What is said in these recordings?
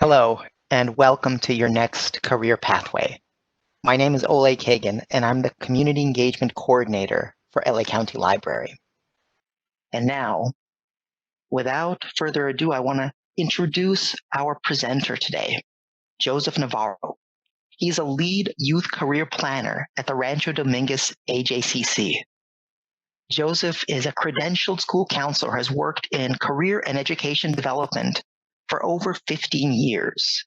Hello, and welcome to your next career pathway. My name is Oleg Hagan, and I'm the Community Engagement Coordinator for LA County Library. And now, without further ado, I want to introduce our presenter today, Joseph Navarro. He's a lead youth career planner at the Rancho Dominguez AJCC. Joseph is a credentialed school counselor, has worked in career and education development for over 15 years.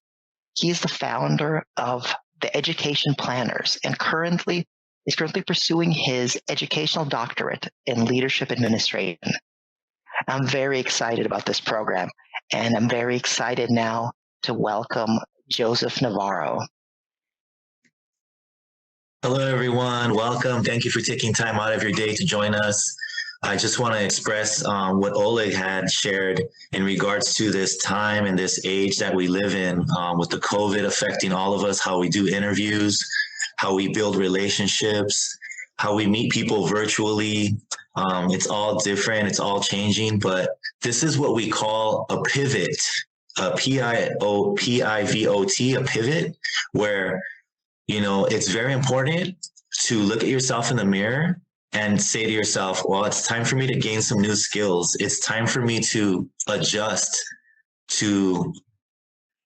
He is the founder of the Education Planners and is currently pursuing his educational doctorate in leadership administration. I'm very excited about this program, and I'm very excited now to welcome Joseph Navarro. Hello, everyone. Welcome. Thank you for taking time out of your day to join us. I just want to express what Oleg had shared in regards to this time and this age that we live in with the COVID affecting all of us, how we do interviews, how we build relationships, how we meet people virtually. It's all different. It's all changing, but this is what we call a pivot, a P-I-V-O-T, a pivot, where it's very important to look at yourself in the mirror and say to yourself, well, it's time for me to gain some new skills. It's time for me to adjust to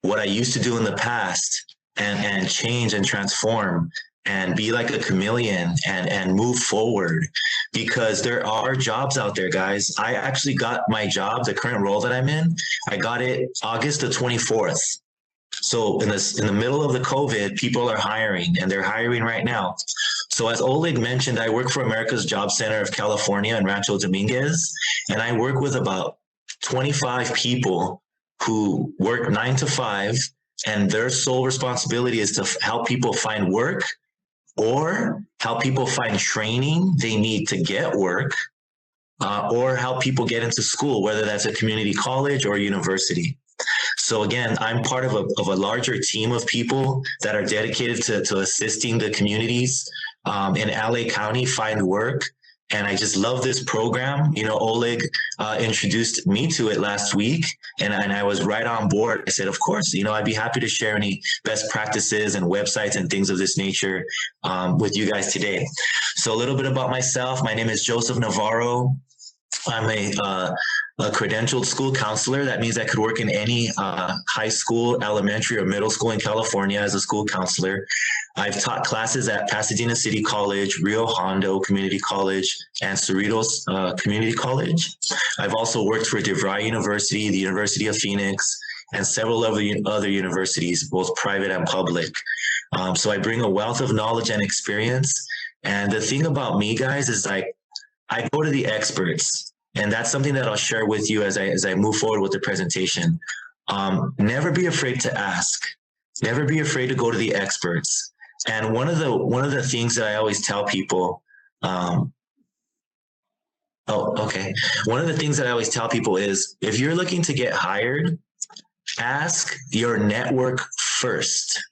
what I used to do in the past and change and transform and be like a chameleon and move forward, because there are jobs out there, guys. I actually got my job, the current role that I'm in, I got it August the 24th. So in the middle of the COVID, people are hiring, and they're hiring right now. So as Oleg mentioned, I work for America's Job Center of California in Rancho Dominguez, and I work with about 25 people who work 9 to 5, and their sole responsibility is to help people find work or help people find training they need to get work, or help people get into school, whether that's a community college or university. So again, I'm part of a larger team of people that are dedicated to assisting the communities in LA County find work. And I just love this program. Oleg introduced me to it last week, and I was right on board. I said, of course, I'd be happy to share any best practices and websites and things of this nature with you guys today. So a little bit about myself. My name is Joseph Navarro. I'm a credentialed school counselor. That means I could work in any high school, elementary, or middle school in California as a school counselor. I've taught classes at Pasadena City College, Rio Hondo Community College, and Cerritos Community College. I've also worked for DeVry University, the University of Phoenix, and several other universities, both private and public. So I bring a wealth of knowledge and experience. And the thing about me, guys, is I go to the experts, and that's something that I'll share with you as I move forward with the presentation. Never be afraid to ask. Never be afraid to go to the experts. And one of the things that I always tell people, one of the things that I always tell people is, if you're looking to get hired, ask your network first.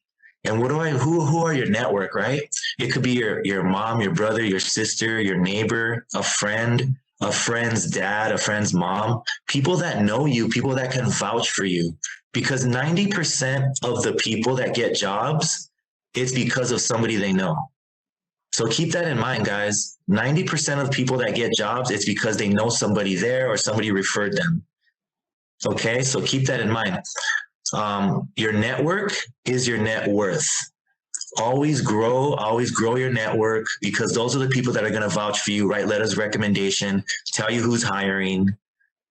And who are your network, right? It could be your mom, your brother, your sister, your neighbor, a friend, a friend's dad, a friend's mom, people that know you, people that can vouch for you. Because 90% of the people that get jobs, it's because of somebody they know. So keep that in mind, guys. 90% of people that get jobs, it's because they know somebody there or somebody referred them. Okay, so keep that in mind. Your network is your net worth. Always grow your network, because those are the people that are going to vouch for you, write letters of recommendation, tell you who's hiring,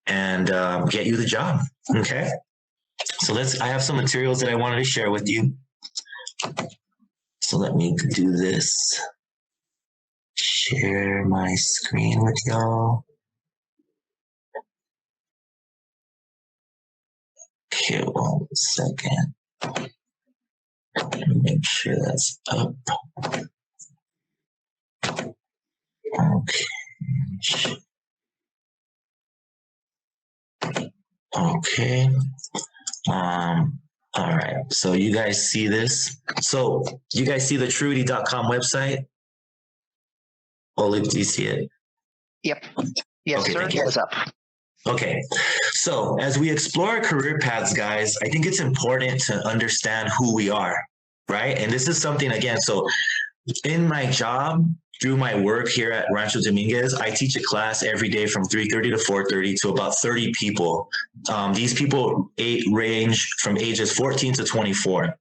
and get you the job. Okay. So I have some materials that I wanted to share with you. So let me do this. Share my screen with y'all. Okay, 1 second. Make sure that's up. Okay. All right. So you guys see this? So you guys see the Truity.com website? Oleg, do you see it? Yep. Yes, okay, sir. It is up. Okay, so as we explore our career paths, guys, I think it's important to understand who we are, right? And this is something, again, so in my job, through my work here at Rancho Dominguez, I teach a class every day from 3:30 to 4:30 to about 30 people. These people range from ages 14 to 24.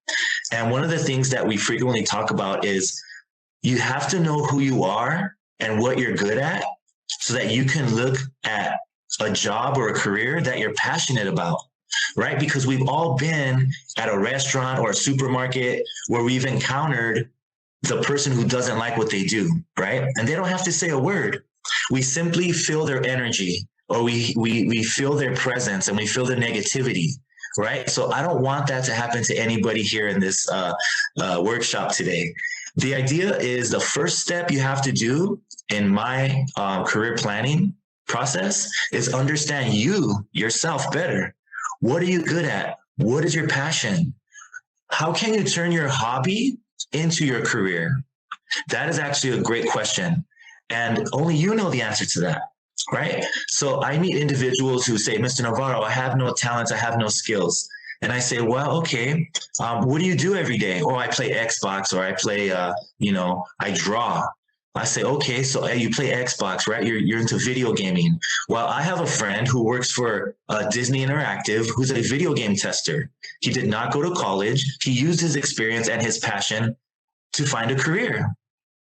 And one of the things that we frequently talk about is you have to know who you are and what you're good at so that you can look at a job or a career that you're passionate about, right? Because we've all been at a restaurant or a supermarket where we've encountered the person who doesn't like what they do, right? And they don't have to say a word. We simply feel their energy, or we feel their presence, and we feel the negativity, right? So I don't want that to happen to anybody here in this workshop today. The idea is the first step you have to do in my career planning process is understand yourself better. What are you good at? What is your passion? How can you turn your hobby into your career? That is actually a great question. And only you know the answer to that, right? So I meet individuals who say, Mr. Navarro, I have no talents, I have no skills. And I say, well, okay, what do you do every day? Oh, I play Xbox, or I play, I draw. I say, okay, so you play Xbox, right? You're into video gaming. Well, I have a friend who works for Disney Interactive who's a video game tester. He did not go to college. He used his experience and his passion to find a career,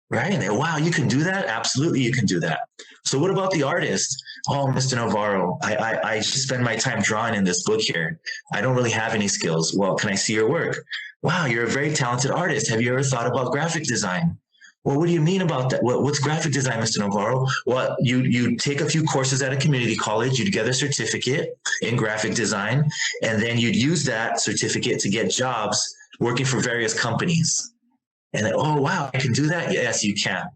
right? And they, wow, you can do that? Absolutely, you can do that. So what about the artist? Oh, Mr. Navarro, I just spend my time drawing in this book here. I don't really have any skills. Well, can I see your work? Wow, you're a very talented artist. Have you ever thought about graphic design? Well, what do you mean about that? What's graphic design, Mr. Navarro? Well, you take a few courses at a community college, you'd get a certificate in graphic design, and then you'd use that certificate to get jobs working for various companies. And then, oh, wow, I can do that? Yes, you can.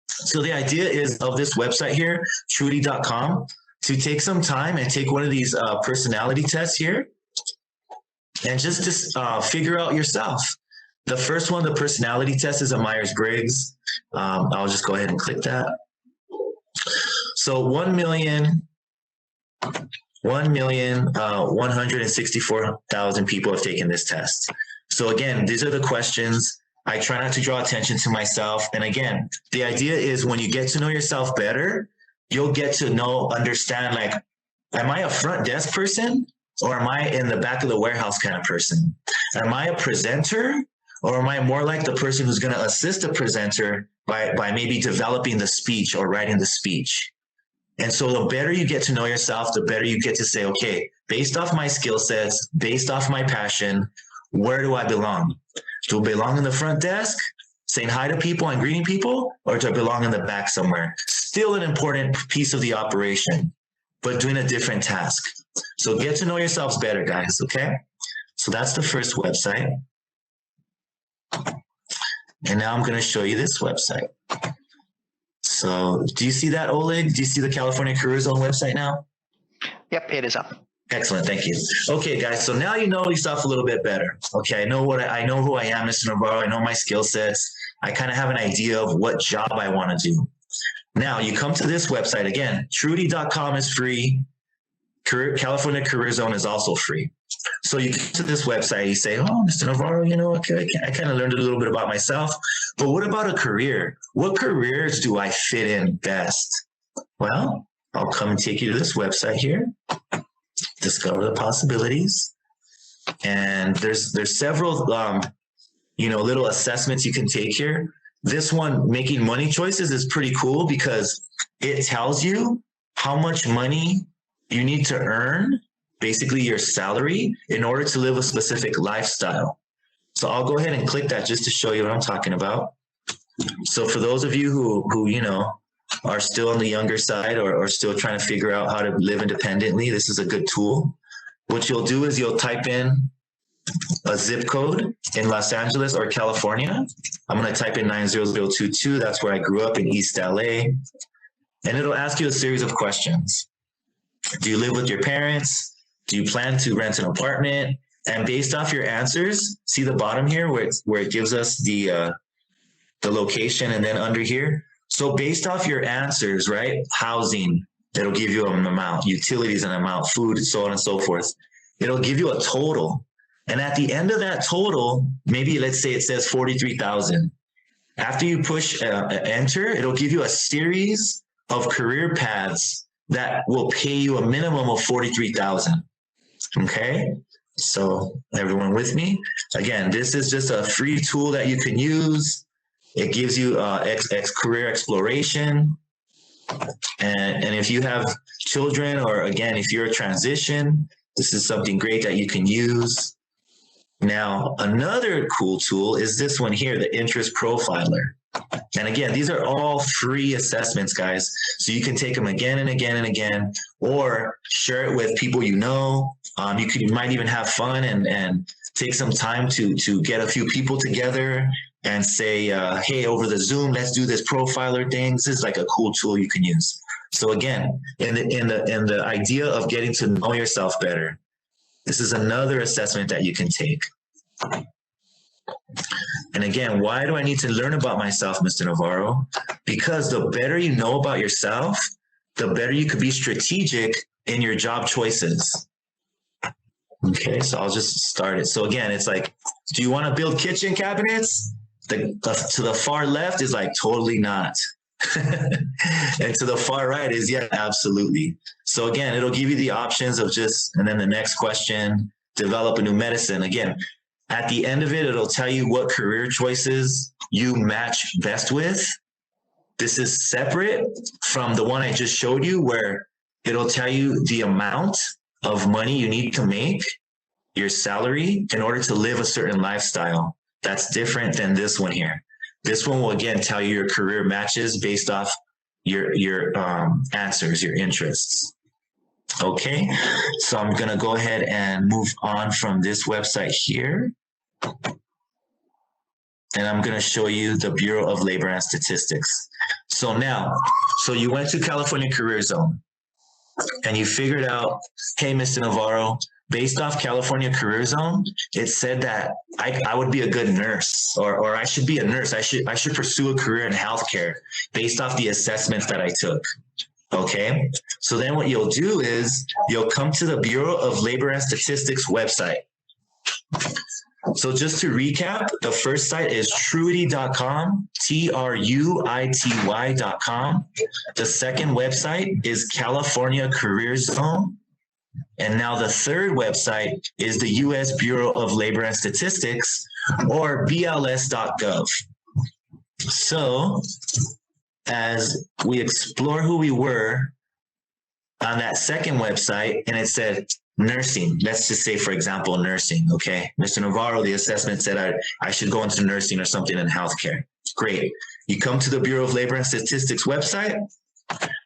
So the idea is of this website here, trudy.com, to take some time and take one of these personality tests here and just figure out yourself. The first one, the personality test, is a Myers-Briggs. I'll just go ahead and click that. So 1,164,000 people have taken this test. So again, these are the questions. I try not to draw attention to myself. And again, the idea is when you get to know yourself better, you'll get to understand, like, am I a front desk person, or am I in the back of the warehouse kind of person? Am I a presenter, or am I more like the person who's going to assist the presenter by maybe developing the speech or writing the speech? And so the better you get to know yourself, the better you get to say, okay, based off my skill sets, based off my passion, where do I belong? Do I belong in the front desk, saying hi to people and greeting people, or do I belong in the back somewhere? Still an important piece of the operation, but doing a different task. So get to know yourselves better, guys, okay? So that's the first website. And now I'm going to show you this website. So do you see that, Oleg? Do you see the California Career Zone website now? Yep, it is up. Excellent, thank you. Okay, guys, so now you know yourself a little bit better. Okay, I know who I am, Mr. Navarro. I know my skill sets. I kind of have an idea of what job I want to do. Now you come to this website again. Trudy.com is free. California Career Zone is also free. So you come to this website, you say, oh, Mr. Navarro, okay, I kind of learned a little bit about myself, but what about a career? What careers do I fit in best? Well, I'll come and take you to this website here. Discover the possibilities. And there's several, little assessments you can take here. This one, making money choices, is pretty cool because it tells you how much money you need to earn, basically your salary, in order to live a specific lifestyle. So I'll go ahead and click that just to show you what I'm talking about. So for those of you who are still on the younger side or still trying to figure out how to live independently, this is a good tool. What you'll do is you'll type in a zip code in Los Angeles or California. I'm going to type in 90022. That's where I grew up, in East LA. And it'll ask you a series of questions. Do you live with your parents? Do you plan to rent an apartment? And based off your answers, see the bottom here where it gives us the location, and then under here. So based off your answers, right? Housing, It'll give you an amount, utilities an amount, food, so on and so forth. It'll give you a total. And at the end of that total, maybe let's say it says 43,000. After you push enter, it'll give you a series of career paths that will pay you a minimum of 43,000. Okay? So everyone with me? Again, this is just a free tool that you can use. It gives you career exploration. And if you have children, or again, if you're a transition, this is something great that you can use. Now, another cool tool is this one here, the Interest Profiler. And again, these are all free assessments, guys. So you can take them again and again and again, or share it with people you know. You might even have fun and take some time to get a few people together and say, hey, over the Zoom, let's do this profiler thing. This is like a cool tool you can use. So again, in the idea of getting to know yourself better, this is another assessment that you can take. And again, why do I need to learn about myself, Mr. Navarro? Because the better you know about yourself, the better you could be strategic in your job choices. Okay, so I'll just start it. So again, it's like, do you want to build kitchen cabinets? To the far left is like, totally not. And to the far right is, yeah, absolutely. So again, it'll give you the options of just, and then the next question, develop a new medicine. Again, at the end of it, it'll tell you what career choices you match best with. This is separate from the one I just showed you, where it'll tell you the amount of money you need to make, your salary, in order to live a certain lifestyle. That's different than this one here. This one will again tell you your career matches based off your answers, your interests. Okay, so I'm gonna go ahead and move on from this website here. And I'm gonna show you the Bureau of Labor and Statistics. So now, so you went to California Career Zone and you figured out, hey, Mr. Navarro, based off California Career Zone, it said that I would be a good nurse, or I should be a nurse. I should pursue a career in healthcare based off the assessments that I took. Okay, so then what you'll do is you'll come to the Bureau of Labor and Statistics website. So just to recap, the first site is truity.com, TRUITY.com. The second website is California Career Zone. And now the third website is the U.S. Bureau of Labor and Statistics, or BLS.gov. So as we explore who we were on that second website, and it said nursing, let's just say, for example, nursing, okay? Mr. Navarro, the assessment said I should go into nursing or something in healthcare. Great. You come to the Bureau of Labor and Statistics website,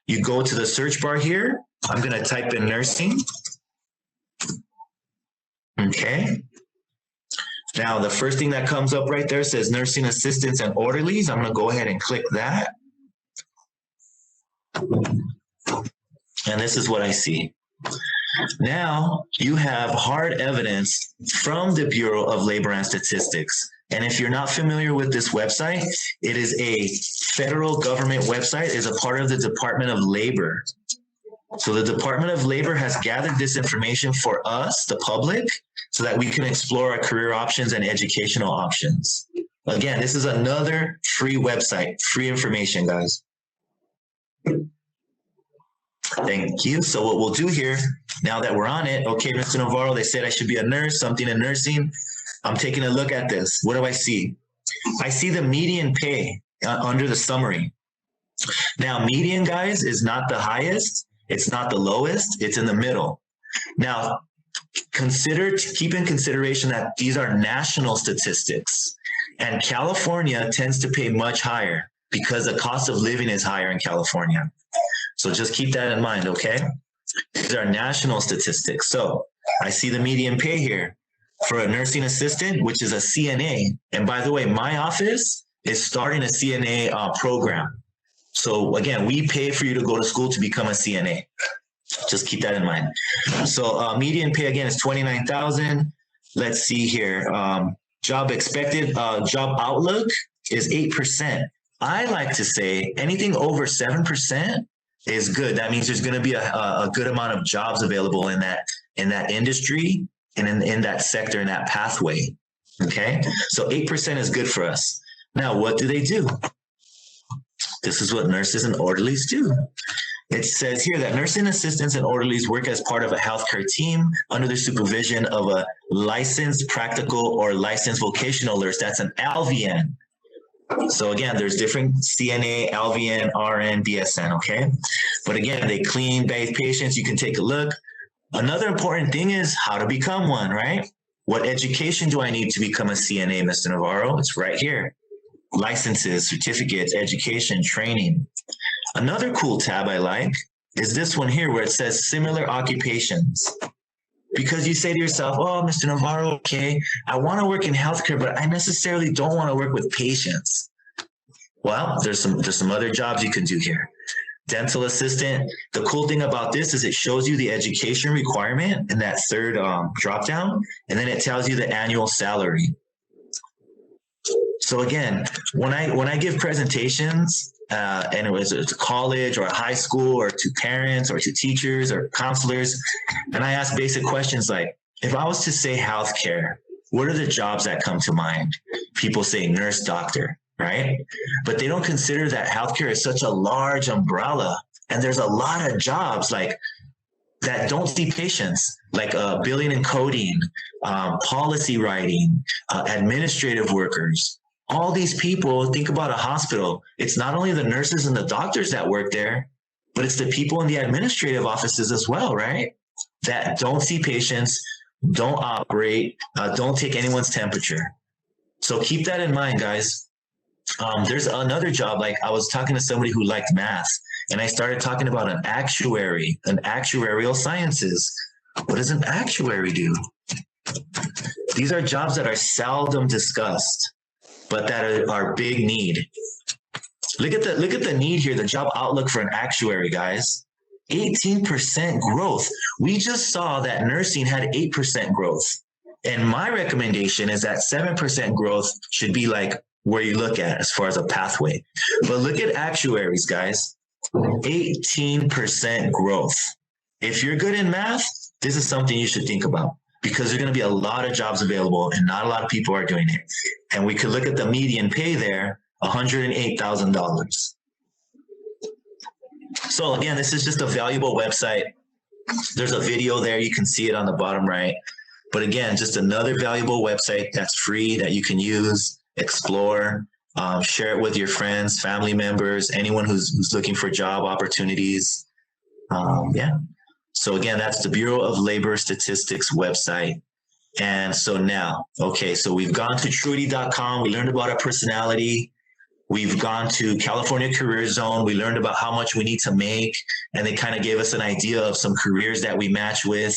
you go to the search bar here. I'm going to type in nursing. Okay. Now, the first thing that comes up right there says nursing assistants and orderlies. I'm going to go ahead and click that. And this is what I see. Now, you have hard evidence from the Bureau of Labor and Statistics. And if you're not familiar with this website, it is a federal government website. It is a part of the Department of Labor. So the Department of Labor has gathered this information for us, the public, so that we can explore our career options and educational options. Again, this is another free website, free information, guys. Thank you. So what we'll do here, now that we're on it, okay, Mr. Navarro, they said I should be a nurse, something in nursing. I'm taking a look at this. What do I see? I see the median pay under the summary. Now, median, guys, is not the highest. It's not the lowest. It's in the middle. Now, keep in consideration that these are national statistics, and California tends to pay much higher because the cost of living is higher in California. So just keep that in mind, okay? These are national statistics. So I see the median pay here for a nursing assistant, which is a CNA. And by the way, my office is starting a CNA program. So again, we pay for you to go to school to become a CNA. Just keep that in mind. So median pay, again, is $29,000. Let's see here. Job expected, job outlook is 8%. I like to say anything over 7%, is good. That means there's going to be a good amount of jobs available in that industry and in that sector, in that pathway. Okay, so 8% is good for us. Now, what do they do? This is what nurses and orderlies do. It says here that nursing assistants and orderlies work as part of a healthcare team under the supervision of a licensed practical or licensed vocational nurse. That's an LVN. So again, there's different CNA, LVN, RN, BSN, okay? But again, they clean, bathe patients. You can take a look. Another important thing is how to become one, right? What education do I need to become a CNA, Mr. Navarro? It's right here. Licenses, certificates, education, training. Another cool tab I like is this one here where it says similar occupations. Because you say to yourself, oh, Mr. Navarro, okay, I want to work in healthcare, but I necessarily don't want to work with patients. Well, there's some other jobs you can do here. Dental assistant. The cool thing about this is it shows you the education requirement in that third drop down, and then it tells you the annual salary. So again, when I give presentations, and it was to college or a high school or to parents or to teachers or counselors, and I ask basic questions like, if I was to say healthcare, what are the jobs that come to mind? People say nurse, doctor, right? But they don't consider that healthcare is such a large umbrella, and there's a lot of jobs like that don't see patients, like billing and coding, policy writing, administrative workers. All these people, think about a hospital. It's not only the nurses and the doctors that work there, but it's the people in the administrative offices as well, right? That don't see patients, don't operate, don't take anyone's temperature. So keep that in mind, guys. There's another job, like I was talking to somebody who liked math, and I started talking about an actuary, an actuarial sciences. What does an actuary do? These are jobs that are seldom discussed, but that are big need. Look at the need here, the job outlook for an actuary, guys. 18% growth. We just saw that nursing had 8% growth. And my recommendation is that 7% growth should be like where you look at as far as a pathway. But look at actuaries, guys. 18% growth. If you're good in math, this is something you should think about, because there's going to be a lot of jobs available and not a lot of people are doing it. And we could look at the median pay there, $108,000. So again, this is just a valuable website. There's a video there. You can see it on the bottom right. But again, just another valuable website that's free that you can use, explore, share it with your friends, family members, anyone who's looking for job opportunities. Yeah. So again, that's the Bureau of Labor Statistics website. And so now, okay, so we've gone to Truity.com. We learned about our personality. We've gone to California Career Zone. We learned about how much we need to make, and they kind of gave us an idea of some careers that we match with.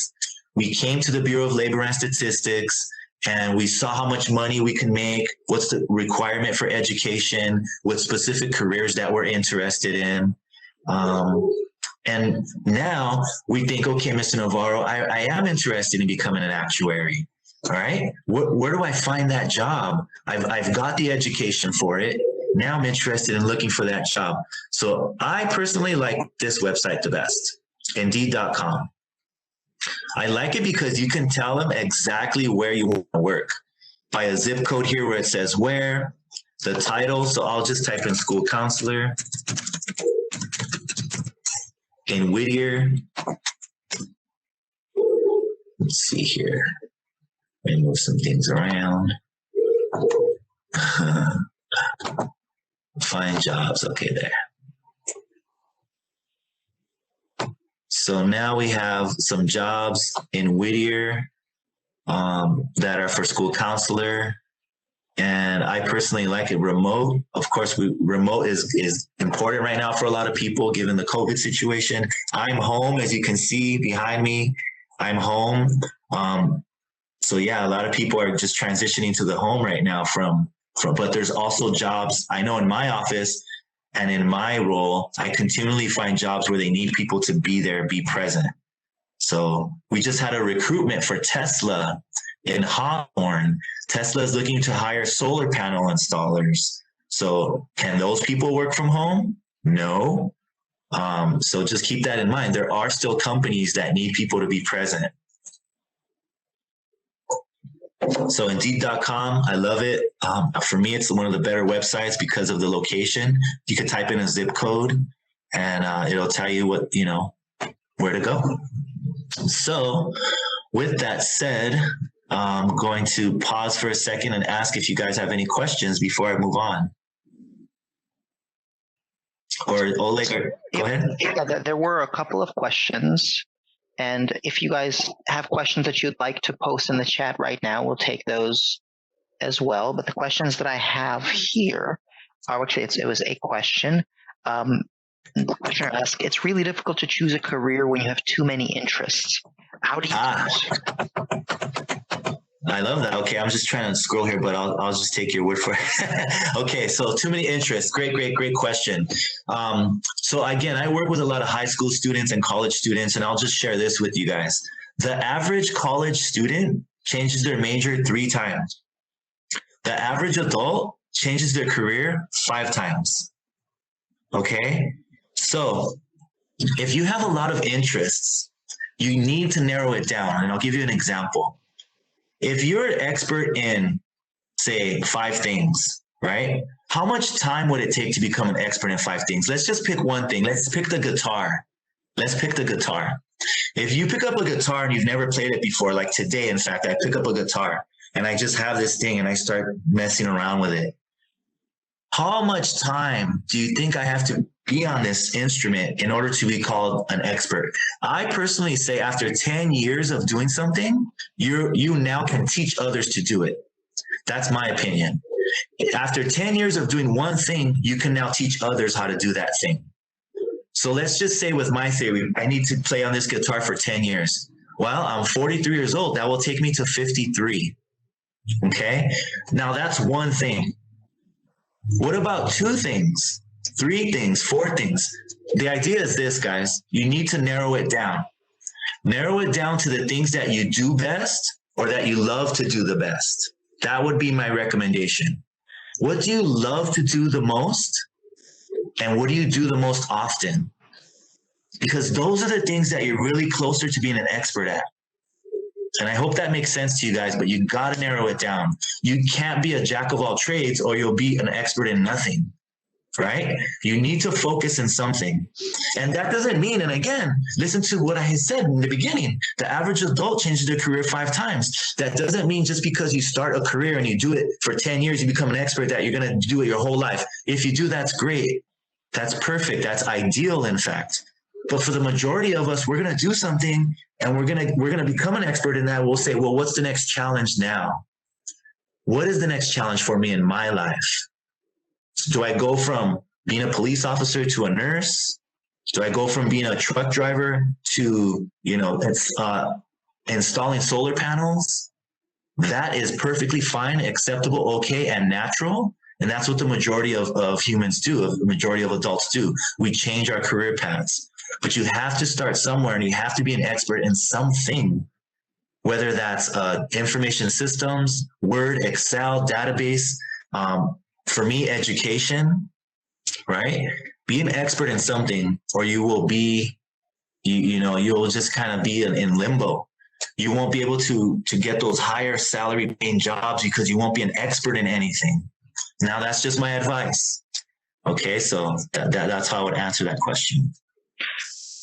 We came to the Bureau of Labor and Statistics, and we saw how much money we can make, what's the requirement for education, what specific careers that we're interested in. And now we think, okay, Mr. Navarro, I am interested in becoming an actuary. All right. Where do I find that job? I've got the education for it. Now I'm interested in looking for that job. So I personally like this website the best, Indeed.com. I like it because you can tell them exactly where you want to work by a zip code here where it says where, the title. So I'll just type in school counselor in Whittier. Let's see here. Let me move some things around. Find jobs. Okay, there. So now we have some jobs in Whittier that are for school counselor. And I personally like it remote. Of course, remote is important right now for a lot of people, given the COVID situation. I'm home, as you can see behind me. I'm home. So yeah, a lot of people are just transitioning to the home right now but there's also jobs. I know in my office and in my role, I continually find jobs where they need people to be there, be present. So we just had a recruitment for Tesla in Hawthorne. Tesla is looking to hire solar panel installers. So can those people work from home? No. So just keep that in mind. There are still companies that need people to be present. So Indeed.com, I love it. For me, it's one of the better websites because of the location. You can type in a zip code and it'll tell you what, where to go. So with that said, I'm going to pause for a second and ask if you guys have any questions before I move on. Or Oleg, go ahead. Yeah, there were a couple of questions. And if you guys have questions that you'd like to post in the chat right now, we'll take those as well. But the questions that I have here are actually, it was a question. The questioner asked, it's really difficult to choose a career when you have too many interests. How do you choose? I love that. Okay, I'm just trying to scroll here, but I'll just take your word for it. Okay, so too many interests. Great question. So again, I work with a lot of high school students and college students, and I'll just share this with you guys. The average college student changes their major 3 times. The average adult changes their career 5 times. Okay, so if you have a lot of interests, you need to narrow it down, and I'll give you an example. If you're an expert in, say, 5 things, right? How much time would it take to become an expert in 5 things? Let's just pick one thing. Let's pick the guitar. If you pick up a guitar and you've never played it before, like today, in fact, I pick up a guitar and I just have this thing and I start messing around with it. How much time do you think I have to be on this instrument in order to be called an expert? I personally say after 10 years of doing something, you now can teach others to do it. That's my opinion. After 10 years of doing one thing, you can now teach others how to do that thing. So let's just say with my theory, I need to play on this guitar for 10 years. Well, I'm 43 years old. That will take me to 53. Okay. Now that's one thing. What about 2 things, 3 things, 4 things? The idea is this, guys. You need to narrow it down. Narrow it down to the things that you do best or that you love to do the best. That would be my recommendation. What do you love to do the most? And what do you do the most often? Because those are the things that you're really closer to being an expert at. And I hope that makes sense to you guys, but you got to narrow it down. You can't be a jack of all trades or you'll be an expert in nothing, right? You need to focus in something. And that doesn't mean, and again, listen to what I had said in the beginning, the average adult changes their career 5 times. That doesn't mean just because you start a career and you do it for 10 years, you become an expert that you're going to do it your whole life. If you do, that's great. That's perfect. That's ideal, in fact. But for the majority of us, we're going to do something and we're going to become an expert in that. We'll say, well, what's the next challenge now? What is the next challenge for me in my life? Do I go from being a police officer to a nurse? Do I go from being a truck driver to, installing solar panels? That is perfectly fine, acceptable, okay, and natural. And that's what the majority of humans do, the majority of adults do. We change our career paths. But you have to start somewhere and you have to be an expert in something, whether that's information systems, Word, Excel, database. For me, education, right? Be an expert in something or you will be, you'll just kind of be in limbo. You won't be able to get those higher salary paying jobs because you won't be an expert in anything. Now, that's just my advice. Okay, so that's how I would answer that question.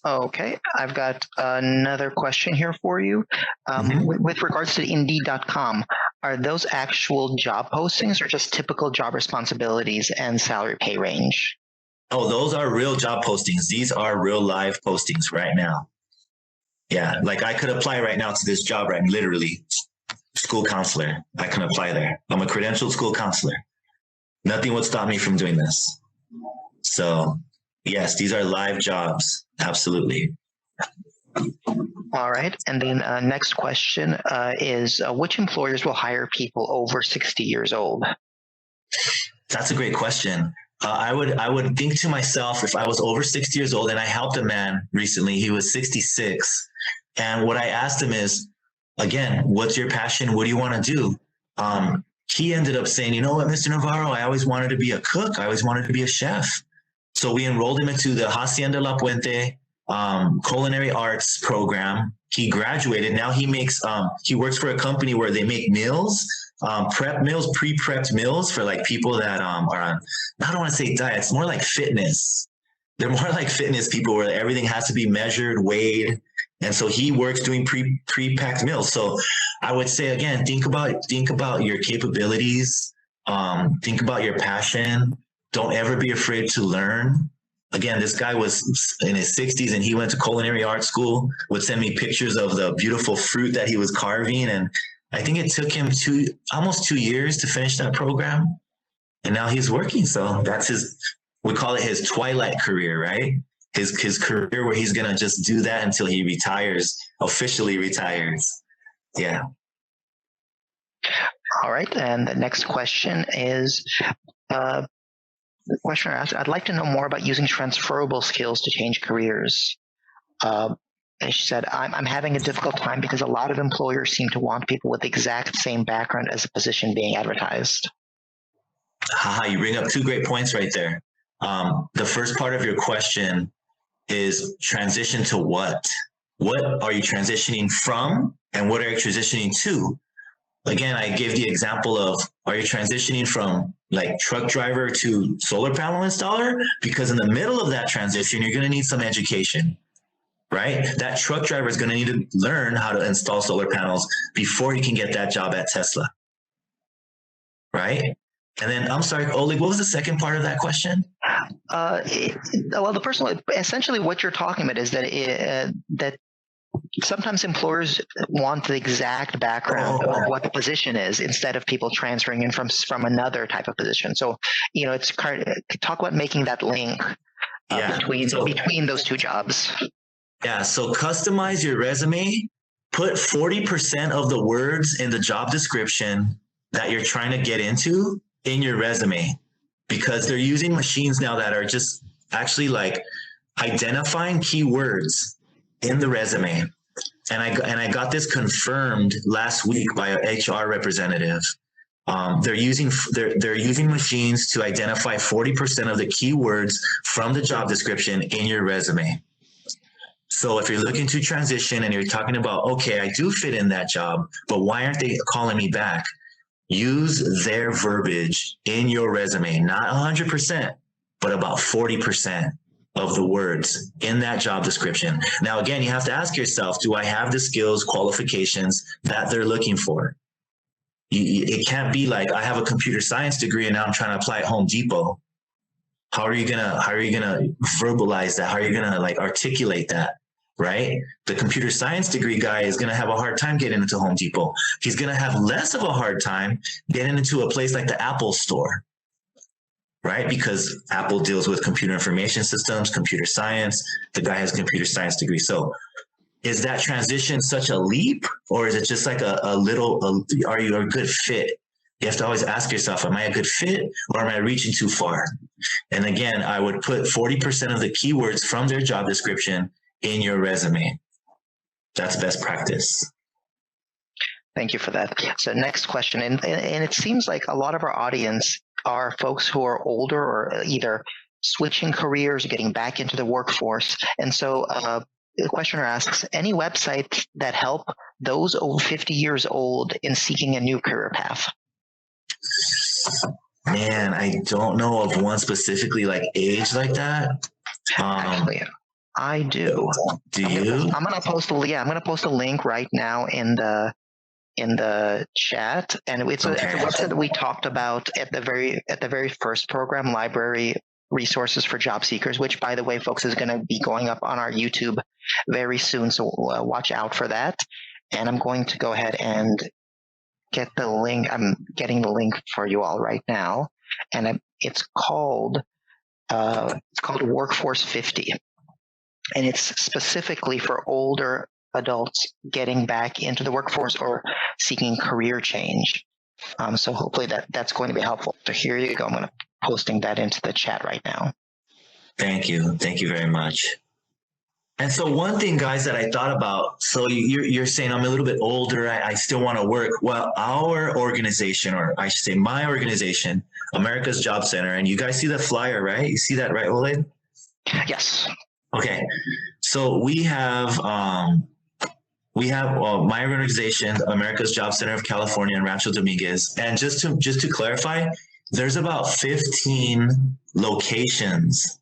Okay, I've got another question here for you. With regards to Indeed.com, are those actual job postings or just typical job responsibilities and salary pay range? Oh, those are real job postings. These are real live postings right now. Yeah, like I could apply right now to this job, right? Literally, school counselor. I can apply there. I'm a credentialed school counselor. Nothing would stop me from doing this. So, yes, these are live jobs. Absolutely. All right. And then next question is which employers will hire people over 60 years old? That's a great question. I would think to myself, if I was over 60 years old, and I helped a man recently, he was 66. And what I asked him is, again, what's your passion? What do you want to do? He ended up saying, you know what, Mr. Navarro, I always wanted to be a cook. I always wanted to be a chef. So we enrolled him into the Hacienda La Puente culinary arts program. He graduated. Now he makes, he works for a company where they make meals, prep meals, pre-prepped meals for like people that are on, I don't want to say diet, it's more like fitness. They're more like fitness people where everything has to be measured, weighed. And so he works doing pre-packed meals. So I would say, again, think about your capabilities. Think about your passion. Don't ever be afraid to learn. Again, this guy was in his 60s and he went to culinary art school, would send me pictures of the beautiful fruit that he was carving. And I think it took him almost 2 years to finish that program. And now he's working. So that's we call it his twilight career, right? His career where he's going to just do that until he retires, officially retires. Yeah. All right. And the next question is, the questioner asked, I'd like to know more about using transferable skills to change careers. And she said, I'm having a difficult time because a lot of employers seem to want people with the exact same background as a position being advertised. You bring up two great points right there. The first part of your question is transition to what? What are you transitioning from and what are you transitioning to? Again, I gave the example of, are you transitioning from like truck driver to solar panel installer? Because in the middle of that transition, you're going to need some education, right? That truck driver is going to need to learn how to install solar panels before he can get that job at Tesla, right? And then, I'm sorry, Oleg, what was the second part of that question? Well, the person, essentially what you're talking about is that that sometimes employers want the exact background of what the position is instead of people transferring in from another type of position. So, it's talk about making that link between those two jobs. Yeah. So customize your resume, put 40% of the words in the job description that you're trying to get into in your resume, because they're using machines now that are just actually like identifying keywords in the resume. And I got this confirmed last week by an HR representative. They're using machines to identify 40% of the keywords from the job description in your resume. So if you're looking to transition and you're talking about, okay, I do fit in that job, but why aren't they calling me back? Use their verbiage in your resume, not 100%, but about 40% of the words in that job description. Now, again, you have to ask yourself, do I have the skills, qualifications that they're looking for? It can't be like, I have a computer science degree and now I'm trying to apply at Home Depot. How are you gonna verbalize that? How are you gonna articulate that? Right? The computer science degree guy is going to have a hard time getting into Home Depot. He's going to have less of a hard time getting into a place like the Apple store, right? Because Apple deals with computer information systems, computer science. The guy has a computer science degree. So is that transition such a leap, or is it just like are you a good fit? You have to always ask yourself, am I a good fit or am I reaching too far? And again, I would put 40% of the keywords from their job description in your resume. That's best practice. Thank you for that. So next question, and it seems like a lot of our audience are folks who are older or either switching careers or getting back into the workforce. And so the questioner asks, any websites that help those over 50 years old in seeking a new career path? Man, I don't know of one specifically like age like that. Actually, I do. Do you? I'm gonna post a link right now in the chat, and it's a website that we talked about at the very first program, Library Resources for Job Seekers, which, by the way, folks, is going to be going up on our YouTube very soon. So watch out for that. And I'm going to go ahead and get the link. I'm getting the link for you all right now, and it's called Workforce 50. And it's specifically for older adults getting back into the workforce or seeking career change. So hopefully that's going to be helpful. So here you go. I'm going to posting that into the chat right now. Thank you. Thank you very much. And so one thing, guys, that I thought about, so you're saying I'm a little bit older, I still want to work. Well, our organization, or I should say my organization, America's Job Center, and you guys see the flyer, right? You see that, right, Ole? Yes. Okay. So we have my organization, America's Job Center of California in Rancho Dominguez. And just to clarify, there's about 15 locations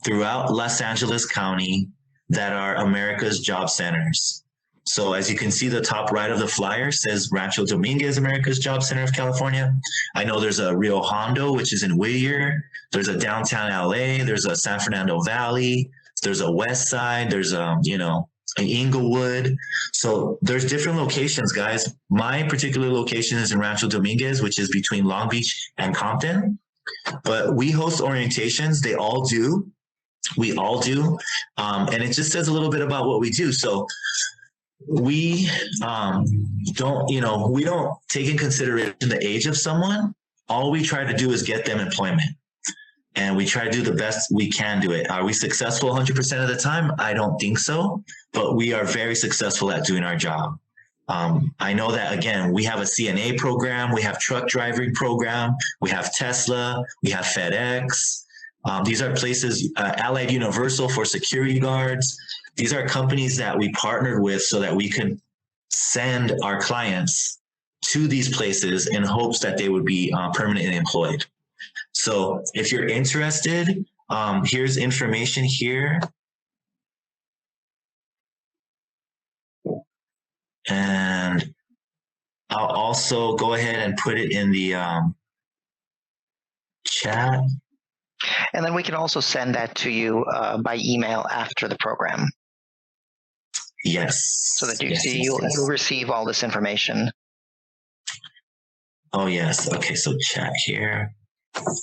throughout Los Angeles County that are America's Job Centers. So as you can see, the top right of the flyer says Rancho Dominguez, America's Job Center of California. I know there's a Rio Hondo, which is in Whittier. There's a downtown LA. There's a San Fernando Valley. There's a West Side. There's an Inglewood. So there's different locations, guys. My particular location is in Rancho Dominguez, which is between Long Beach and Compton. But we host orientations. They all do. We all do. And it just says a little bit about what we do. So we don't take in consideration the age of someone. All we try to do is get them employment. And we try to do the best we can do it. Are we successful 100% of the time? I don't think so, but we are very successful at doing our job. I know that, again, we have a CNA program, we have truck driving program, we have Tesla, we have FedEx. These are places, Allied Universal for security guards. These are companies that we partnered with so that we could send our clients to these places in hopes that they would be permanently employed. So if you're interested, here's information here. And I'll also go ahead and put it in the chat. And then we can also send that to you by email after the program. Yes. So that you'll receive all this information. Oh, yes. Okay, so chat here.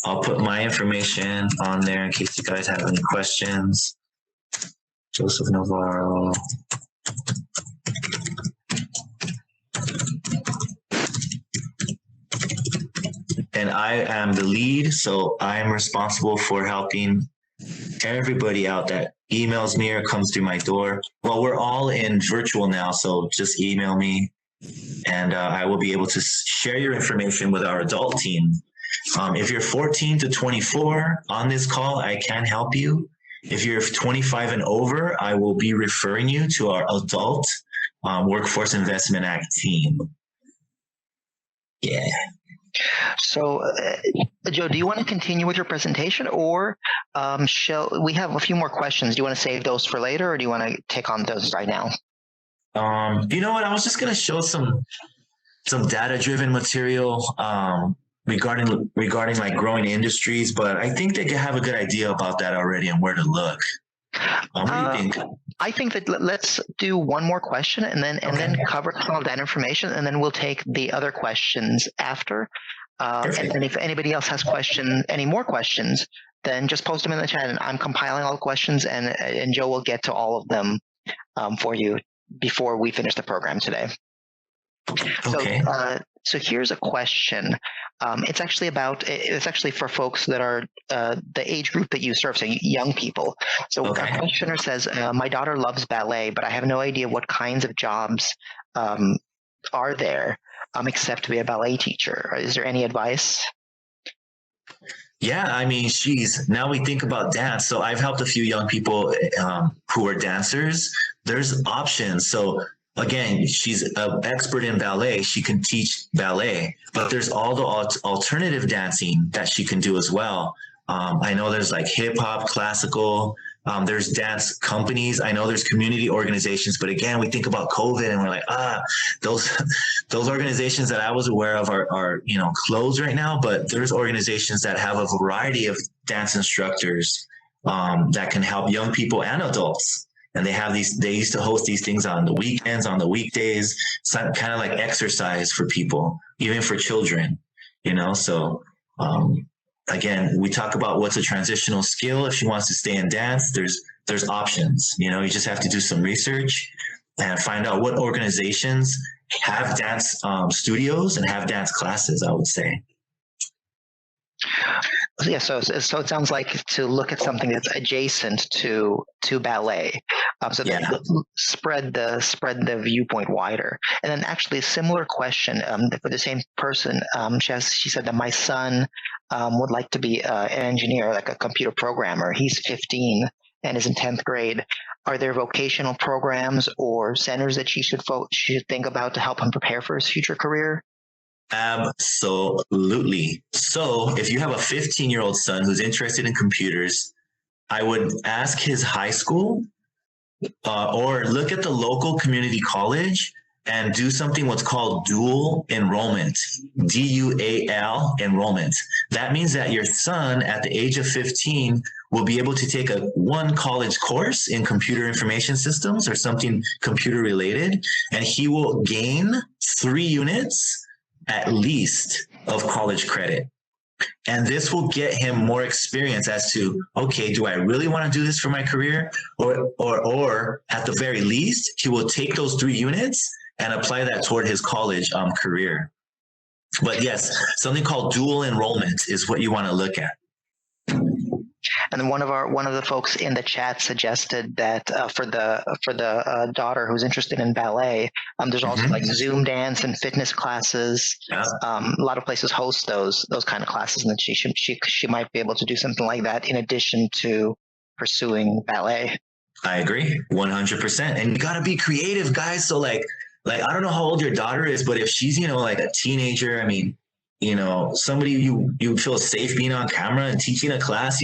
I'll put my information on there in case you guys have any questions. Joseph Navarro. And I am the lead, so I am responsible for helping everybody out that emails me or comes through my door. Well, we're all in virtual now, so just email me, and I will be able to share your information with our adult team. If you're 14 to 24 on this call, I can help you. If you're 25 and over, I will be referring you to our adult Workforce Investment Act team. Yeah. So, Joe, do you want to continue with your presentation, or we have a few more questions? Do you want to save those for later, or do you want to take on those right now? You know what? I was just going to show some data-driven material regarding like growing industries, but I think they have a good idea about that already and where to look. What do you think? I think that let's do one more question and then cover some of that information, and then we'll take the other questions after. And then if anybody else has any more questions, then just post them in the chat, and I'm compiling all the questions, and Joe will get to all of them for you before we finish the program today. Okay. So here's a question. It's actually for folks that are the age group that you serve, so young people. So Our questioner says, my daughter loves ballet, but I have no idea what kinds of jobs are there except to be a ballet teacher. Is there any advice? Yeah, I mean, now we think about dance. So I've helped a few young people who are dancers. There's options. So again, she's an expert in ballet. She can teach ballet, but there's all the alternative dancing that she can do as well. I know there's like hip hop, classical. There's dance companies. I know there's community organizations, but again, we think about COVID and we're like, those organizations that I was aware of are closed right now, but there's organizations that have a variety of dance instructors that can help young people and adults. And they used to host these things on the weekends, on the weekdays, kind of like exercise for people, even for children, so, again, we talk about what's a transitional skill. If she wants to stay in dance, there's options. You just have to do some research and find out what organizations have dance studios and have dance classes, I would say. Yeah, so it sounds like to look at something that's adjacent to ballet, so Yeah. that spread the viewpoint wider. And then actually a similar question for the same person. She said that my son would like to be an engineer, like a computer programmer. He's 15 and is in 10th grade. Are there vocational programs or centers that she should think about to help him prepare for his future career? Absolutely. So if you have a 15-year-old son who's interested in computers, I would ask his high school or look at the local community college and do something what's called dual enrollment, DUAL enrollment. That means that your son at the age of 15 will be able to take one college course in computer information systems or something computer related, and he will gain 3 units at least of college credit. And this will get him more experience as to, okay, do I really want to do this for my career? Or at the very least, he will take those 3 units and apply that toward his college career. But yes, something called dual enrollment is what you want to look at. And then one of the folks in the chat suggested that for the daughter who's interested in ballet, there's also like Zoom dance and fitness classes. Yeah. A lot of places host those kind of classes, and that she might be able to do something like that in addition to pursuing ballet. I agree, 100%. And you got to be creative, guys. So like I don't know how old your daughter is, but if she's like a teenager, I mean, somebody you feel safe being on camera and teaching a class,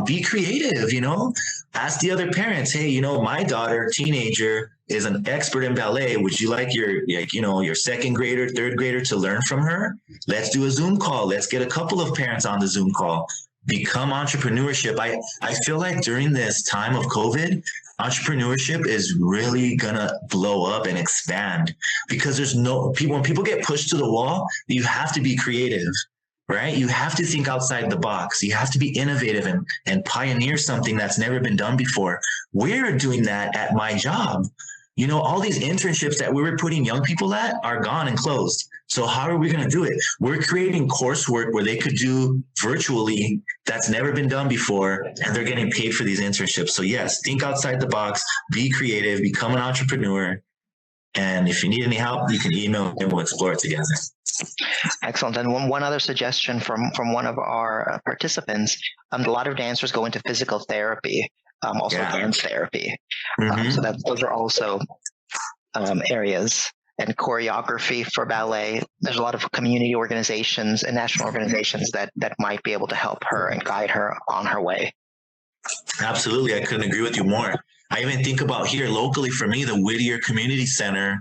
be creative, ask the other parents, hey, my daughter, teenager, is an expert in ballet. Would you like your second grader, third grader to learn from her? Let's do a Zoom call. Let's get a couple of parents on the Zoom call. Become entrepreneurship. I feel like during this time of COVID, entrepreneurship is really gonna blow up and expand because when people get pushed to the wall, you have to be creative, right? You have to think outside the box. You have to be innovative and pioneer something that's never been done before. We're doing that at my job. All these internships that we were putting young people at are gone and closed. So how are we going to do it? We're creating coursework where they could do virtually that's never been done before, and they're getting paid for these internships. So yes, think outside the box, be creative, become an entrepreneur. And if you need any help, you can email and we'll explore it together. Excellent. And one other suggestion from one of our participants, a lot of dancers go into physical therapy. Also dance therapy. So those are also areas. And choreography for ballet. There's a lot of community organizations and national organizations that might be able to help her and guide her on her way. Absolutely. I couldn't agree with you more. I even think about here locally for me, the Whittier Community Center.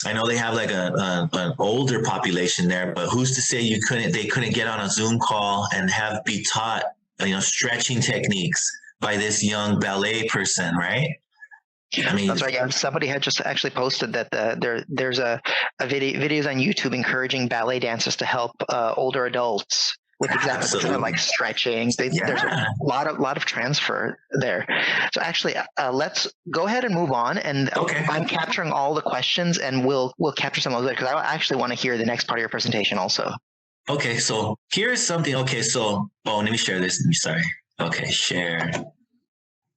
I know they have like an older population there, but who's to say they couldn't get on a Zoom call and be taught, stretching techniques by this young ballet person, right? I mean, that's right. Yeah, somebody had just actually posted that there's a videos on YouTube encouraging ballet dancers to help older adults with exactly like stretching. There's a lot of transfer there. So actually, let's go ahead and move on. And I'm capturing all the questions, and we'll capture some of those because I actually want to hear the next part of your presentation also. Okay, so here's something. Okay, so let me share this. Sorry. Okay, share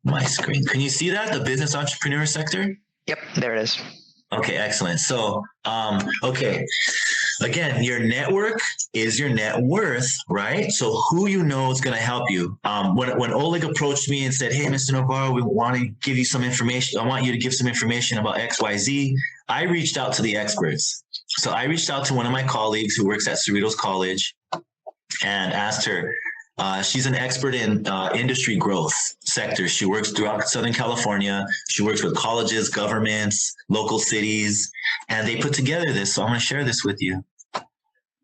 my screen. Can you see that? The business entrepreneur sector? Yep, there it is. Okay, excellent. So, again, your network is your net worth, right? So who is going to help you. When Oleg approached me and said, hey, Mr. Navarro, we want to give you some information. I want you to give some information about XYZ. I reached out to the experts. So I reached out to one of my colleagues who works at Cerritos College and asked her, she's an expert in industry growth sectors. She works throughout Southern California. She works with colleges, governments, local cities, and they put together this. So I'm going to share this with you.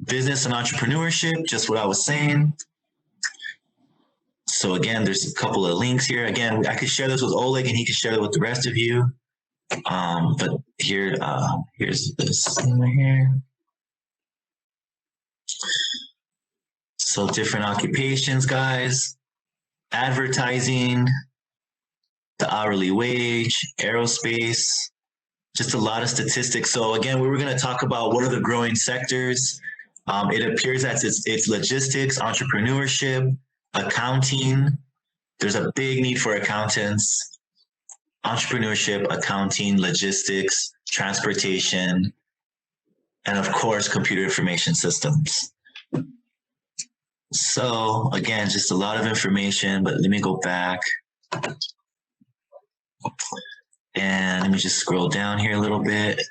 Business and entrepreneurship, just what I was saying. So again, there's a couple of links here. Again, I could share this with Oleg and he could share it with the rest of you. But here's this thing right here. So different occupations, guys, advertising, the hourly wage, aerospace, just a lot of statistics. So again, we were going to talk about what are the growing sectors. It appears that it's logistics, entrepreneurship, accounting. There's a big need for accountants. Entrepreneurship, accounting, logistics, transportation, and of course, computer information systems. So again, just a lot of information, but let me go back. And let me just scroll down here a little bit.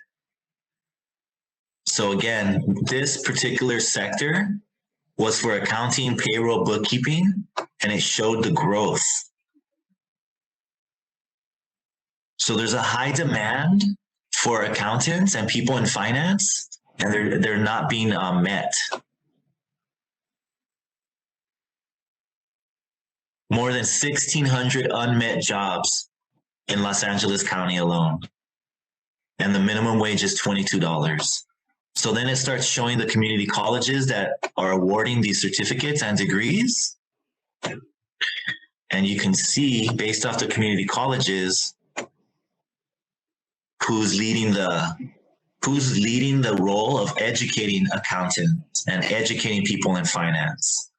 So again, this particular sector was for accounting, payroll, bookkeeping, and it showed the growth. So there's a high demand for accountants and people in finance, and they're not being met. More than 1,600 unmet jobs in Los Angeles County alone. And the minimum wage is $22. So then it starts showing the community colleges that are awarding these certificates and degrees. And you can see, based off the community colleges, who's leading the role of educating accountants and educating people in finance.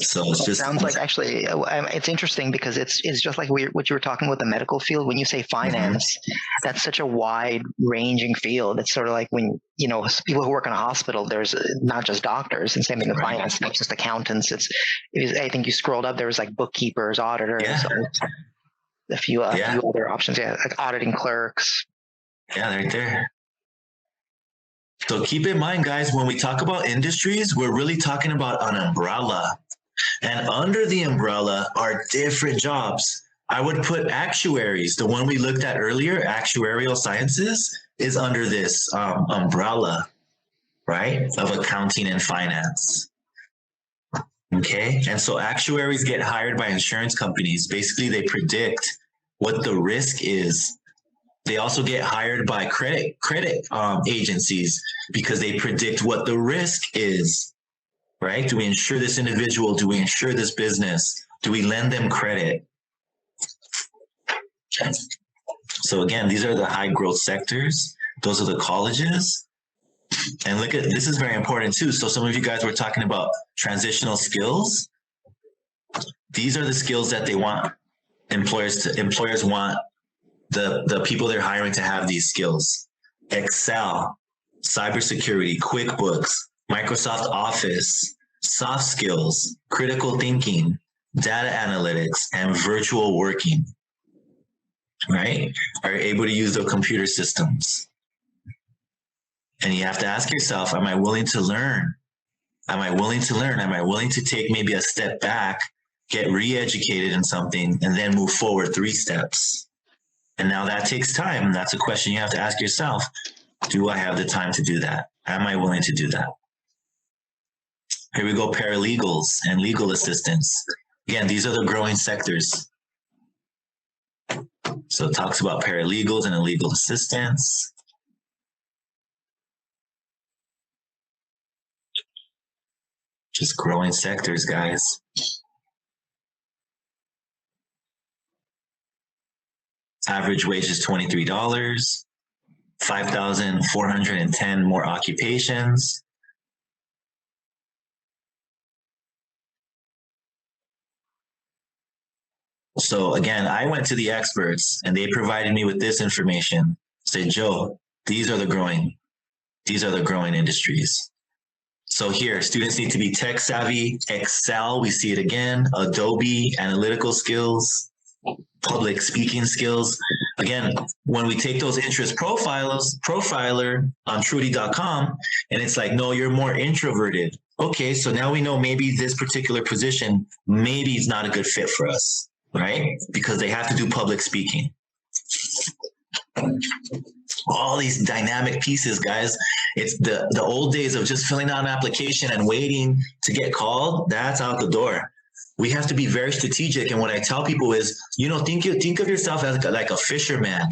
So it's just sounds like actually it's interesting because it's just like what you were talking about the medical field. When you say finance, that's such a wide ranging field. It's sort of like when, you know, people who work in a hospital, there's not just doctors, and same thing with finance, not just accountants. I think you scrolled up, there was like bookkeepers, auditors, a few other options. Yeah, like auditing clerks. Yeah, right there. So keep in mind, guys, when we talk about industries, we're really talking about an umbrella. And under the umbrella are different jobs. I would put actuaries, the one we looked at earlier, actuarial sciences, is under this umbrella, right, of accounting and finance. Okay, and so actuaries get hired by insurance companies. Basically, they predict what the risk is. They also get hired by credit agencies because they predict what the risk is. Right? Do we insure this individual? Do we insure this business? Do we lend them credit? So again, these are the high growth sectors. Those are the colleges. And look at, this is very important too. So some of you guys were talking about transitional skills. These are the skills that they want employers want the people they're hiring to have these skills. Excel, cybersecurity, QuickBooks, Microsoft Office, soft skills, critical thinking, data analytics, and virtual working, right? Are able to use the computer systems. And you have to ask yourself, am I willing to learn? Am I willing to learn? Am I willing to take maybe a step back, get re-educated in something, and then move forward 3 steps? And now that takes time. That's a question you have to ask yourself. Do I have the time to do that? Am I willing to do that? Here we go, paralegals and legal assistants. Again, these are the growing sectors. So it talks about paralegals and legal assistants. Just growing sectors, guys. Average wage is $23, 5,410 more occupations. So again, I went to the experts and they provided me with this information. Say, Joe, these are the growing industries. So here, students need to be tech savvy, Excel, we see it again, Adobe, analytical skills, public speaking skills. Again, when we take those interest profiler on Trudy.com, and it's like, no, you're more introverted. Okay, so now we know maybe this particular position, maybe it's not a good fit for us. Right? Because they have to do public speaking. All these dynamic pieces, guys. It's the old days of just filling out an application and waiting to get called. That's out the door. We have to be very strategic. And what I tell people is, think of yourself as like a fisherman,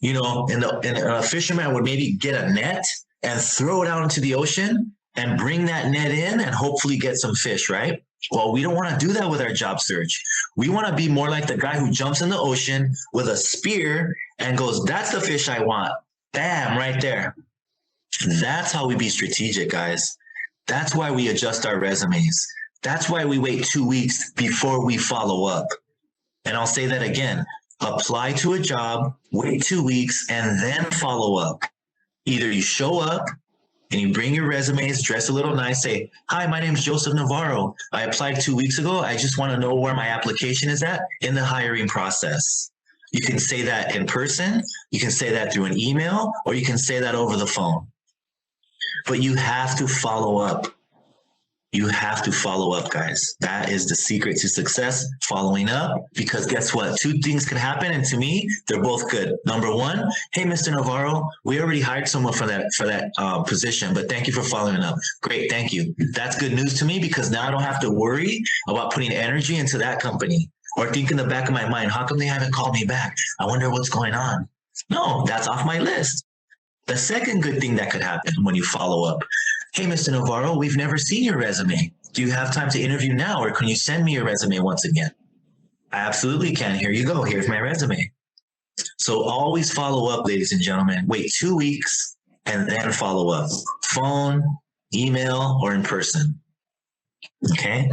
and a fisherman would maybe get a net and throw it out into the ocean and bring that net in and hopefully get some fish, right? Well, we don't want to do that with our job search. We want to be more like the guy who jumps in the ocean with a spear and goes, that's the fish I want. Bam, right there. That's how we be strategic, guys. That's why we adjust our resumes. That's why we wait 2 weeks before we follow up. And I'll say that again. Apply to a job, wait 2 weeks, and then follow up. Either you show up and you bring your resumes, dress a little nice, say, "Hi, my name is Joseph Navarro. I applied 2 weeks ago. I just want to know where my application is at in the hiring process." You can say that in person, you can say that through an email, or you can say that over the phone. But you have to follow up. You have to follow up, guys. That is the secret to success, following up, because guess what? Two things can happen, and to me, they're both good. Number one, "Hey, Mr. Navarro, we already hired someone for that position, but thank you for following up." Great, thank you. That's good news to me, because now I don't have to worry about putting energy into that company or think in the back of my mind, "How come they haven't called me back? I wonder what's going on." No, that's off my list. The second good thing that could happen when you follow up: "Hey, Mr. Navarro, we've never seen your resume. Do you have time to interview now, or can you send me your resume once again?" "I absolutely can. Here you go. Here's my resume." So always follow up, ladies and gentlemen. Wait 2 weeks and then follow up. Phone, email, or in person. Okay?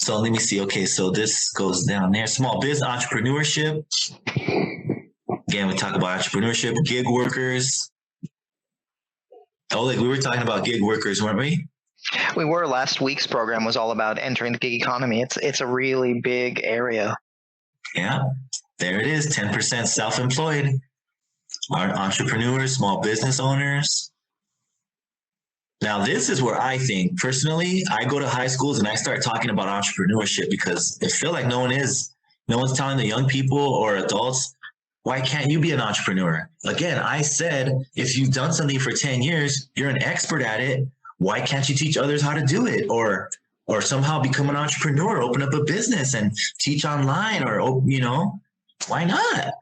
So let me see. Okay, so this goes down there. Small business entrepreneurship. Again, we talk about entrepreneurship, gig workers. Oh, like we were talking about gig workers, weren't we? We were. Last week's program was all about entering the gig economy. It's a really big area. Yeah, there it is. 10% self-employed. Our entrepreneurs, small business owners. Now, this is where I think, personally, I go to high schools and I start talking about entrepreneurship, because I feel like no one's telling the young people or adults, why can't you be an entrepreneur? Again, I said, if you've done something for 10 years, you're an expert at it. Why can't you teach others how to do it? Or somehow become an entrepreneur, open up a business and teach online, or, why not?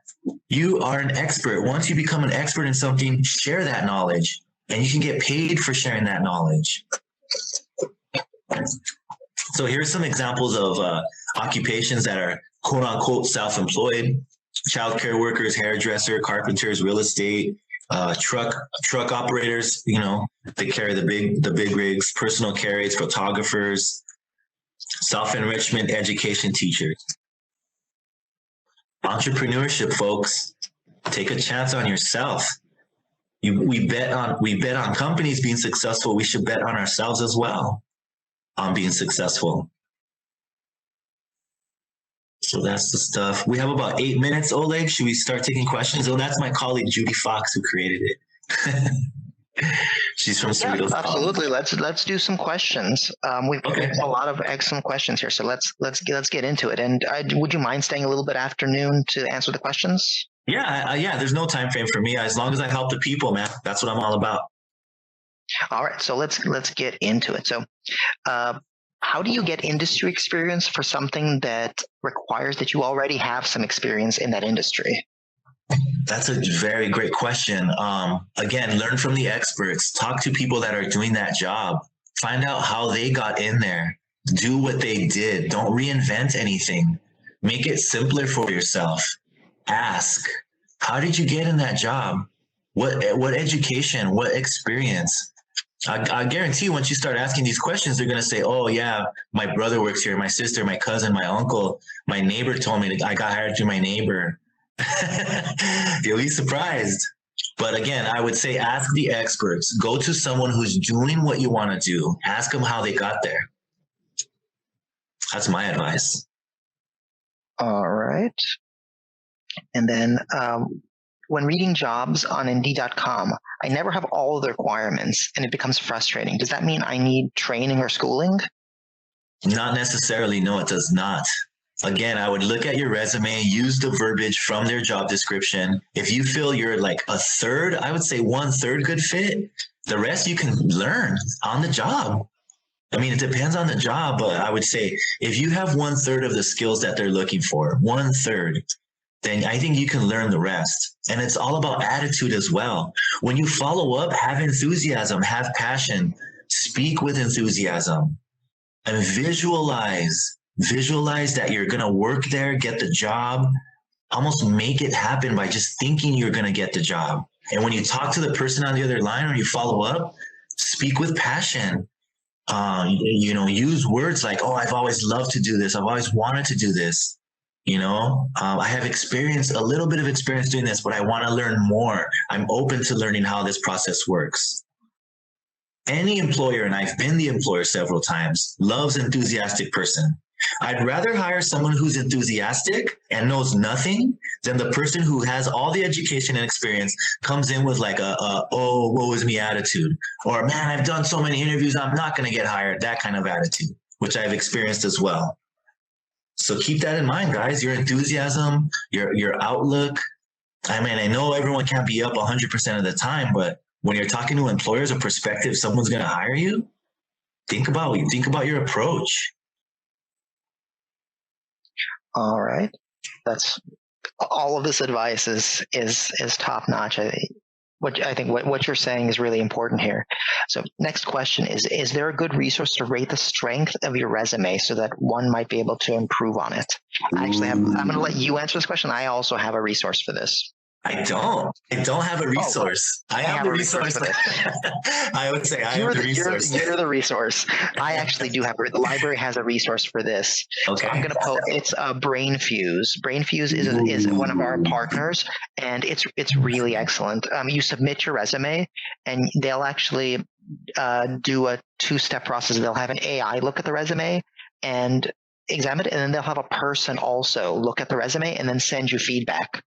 You are an expert. Once you become an expert in something, share that knowledge, and you can get paid for sharing that knowledge. So here's some examples of occupations that are quote unquote self-employed: childcare workers, hairdresser, carpenters, real estate, truck operators, they carry the big rigs, personal carriers, photographers, self-enrichment, education teachers. Entrepreneurship, folks, take a chance on yourself. We bet on companies being successful. We should bet on ourselves as well on being successful. So that's the stuff. We have about 8 minutes, Oleg. Should we start taking questions? Oh, that's my colleague, Judy Fox, who created it. She's from Cerritos. Yeah, absolutely. Let's do some questions. We've got a lot of excellent questions here, so let's get into it. And would you mind staying a little bit after noon to answer the questions? Yeah. There's no time frame for me. As long as I help the people, man, that's what I'm all about. All right, so let's get into it. So, how do you get industry experience for something that requires that you already have some experience in that industry? That's a very great question. Again, learn from the experts. Talk to people that are doing that job. Find out how they got in there. Do what they did. Don't reinvent anything. Make it simpler for yourself. Ask, how did you get in that job? What education? What experience? I guarantee once you start asking these questions, they're going to say, "Oh yeah, my brother works here, my sister, my cousin, my uncle, my neighbor told me I got hired through my neighbor." You'll be surprised. But again, I would say ask the experts. Go to someone who's doing what you want to do. Ask them how they got there. That's my advice. All right. And then when reading jobs on Indeed.com, I never have all of the requirements, and it becomes frustrating. Does that mean I need training or schooling? Not necessarily. No, it does not. Again, I would look at your resume, use the verbiage from their job description. If you feel you're like a third, I would say 1/3 good fit. The rest you can learn on the job. I mean, it depends on the job, but I would say if you have 1/3 of the skills that they're looking for, 1/3, then I think you can learn the rest. And it's all about attitude as well. When you follow up, have enthusiasm, have passion, speak with enthusiasm, and visualize that you're going to work there, get the job, almost make it happen by just thinking you're going to get the job. And when you talk to the person on the other line or you follow up, speak with passion. Use words like, oh, I've always loved to do this. I've always wanted to do this. I have a little bit of experience doing this, but I want to learn more. I'm open to learning how this process works. Any employer, and I've been the employer several times, loves an enthusiastic person. I'd rather hire someone who's enthusiastic and knows nothing than the person who has all the education and experience comes in with like oh, woe is me attitude, or man, I've done so many interviews, I'm not going to get hired, that kind of attitude, which I've experienced as well. So keep that in mind, guys. Your enthusiasm, your outlook. I mean, I know everyone can't be up 100% of the time, but when you're talking to employers or prospective, someone's going to hire you, think about your approach. All right. That's all of this advice is top notch. I think what you're saying is really important here. So next question is there a good resource to rate the strength of your resume so that one might be able to improve on it? Actually, I'm going to let you answer this question. I also have a resource for this. I don't have a resource. I have a resource. I would say I have the resource. You're the resource. I actually do have the library has a resource for this. Okay. So I'm going to post. It's BrainFuse. BrainFuse is one of our partners, and it's really excellent. You submit your resume, and they'll actually do a 2-step process. They'll have an AI look at the resume and examine it, and then they'll have a person also look at the resume and then send you feedback.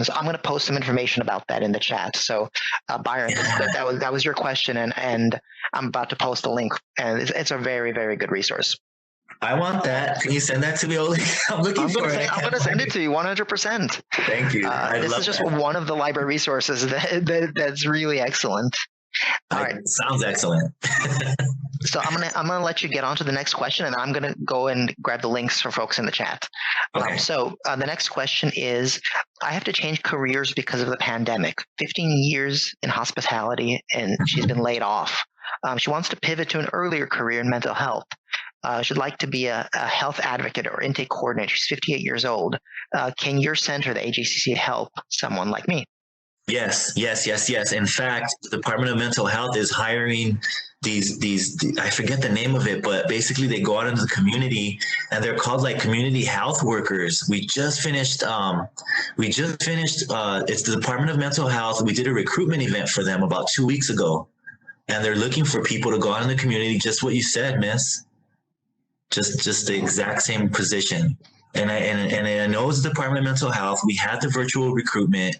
So I'm going to post some information about that in the chat. So, Byron, that was your question, and I'm about to post a link, and it's a very, very good resource. I want that. Can you send that to me, Oleg? I'm looking for it. I'm going to send it to you 100%. Thank you. This is just one of the library resources that's really excellent. All right. Sounds excellent. So I'm gonna let you get on to the next question, and I'm gonna go and grab the links for folks in the chat. Okay. So the next question is, I have to change careers because of the pandemic. 15 years in hospitality, and she's been laid off. She wants to pivot to an earlier career in mental health. She'd like to be a health advocate or intake coordinator. She's 58 years old. Can your center, the AJCC, help someone like me? Yes. In fact, the Department of Mental Health is hiring these I forget the name of it, but basically they go out into the community and they're called like community health workers. We just finished it's the Department of Mental Health. We did a recruitment event for them about 2 weeks ago, and they're looking for people to go out in the community, just what you said, miss. Just the exact same position. And I know it's the Department of Mental Health. We had the virtual recruitment,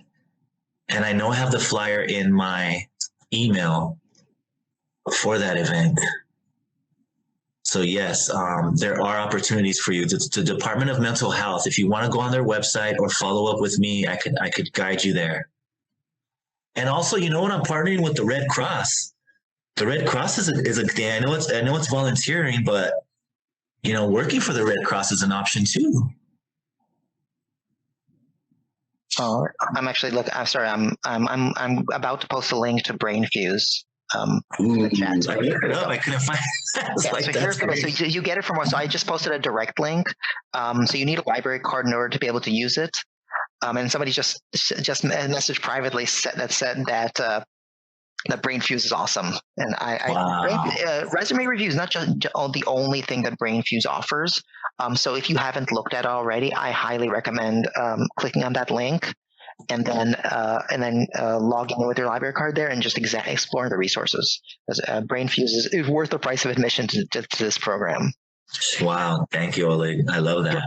and I know I have the flyer in my email for that event. So yes, there are opportunities for you. The Department of Mental Health, if you want to go on their website or follow up with me, I could guide you there. And also, you know what? I'm partnering with the Red Cross. The Red Cross is a thing. I know it's volunteering, but you know, working for the Red Cross is an option too. Oh, I'm actually I'm sorry. I'm about to post a link to BrainFuse. In the chat. I looked it up. I couldn't find it. So you get it from us. So I just posted a direct link. So you need a library card in order to be able to use it. And somebody just messaged privately that said that BrainFuse is awesome. And resume review is not just the only thing that BrainFuse offers. So if you haven't looked at it already, I highly recommend clicking on that link and then logging in with your library card there and just exploring the resources. Because BrainFuse is worth the price of admission to this program. Wow. Thank you, Oleg. I love that.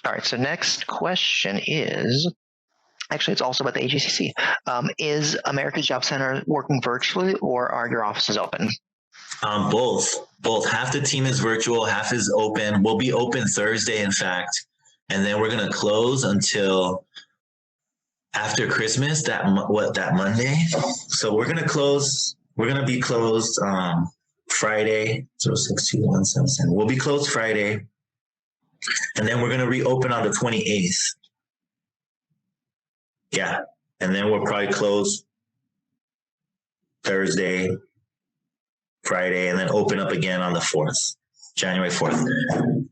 All right. So next question is, actually, it's also about the AJCC. Is America's Job Center working virtually, or are your offices open? Both. Half the team is virtual, half is open. We'll be open Thursday, in fact, and then we're going to close until after Christmas, that Monday. So we're going to close. We're going to be closed Friday. 062177. We'll be closed Friday, and then we're going to reopen on the 28th. Yeah, and then we'll probably close Thursday, Friday, and then open up again on the 4th, January 4th.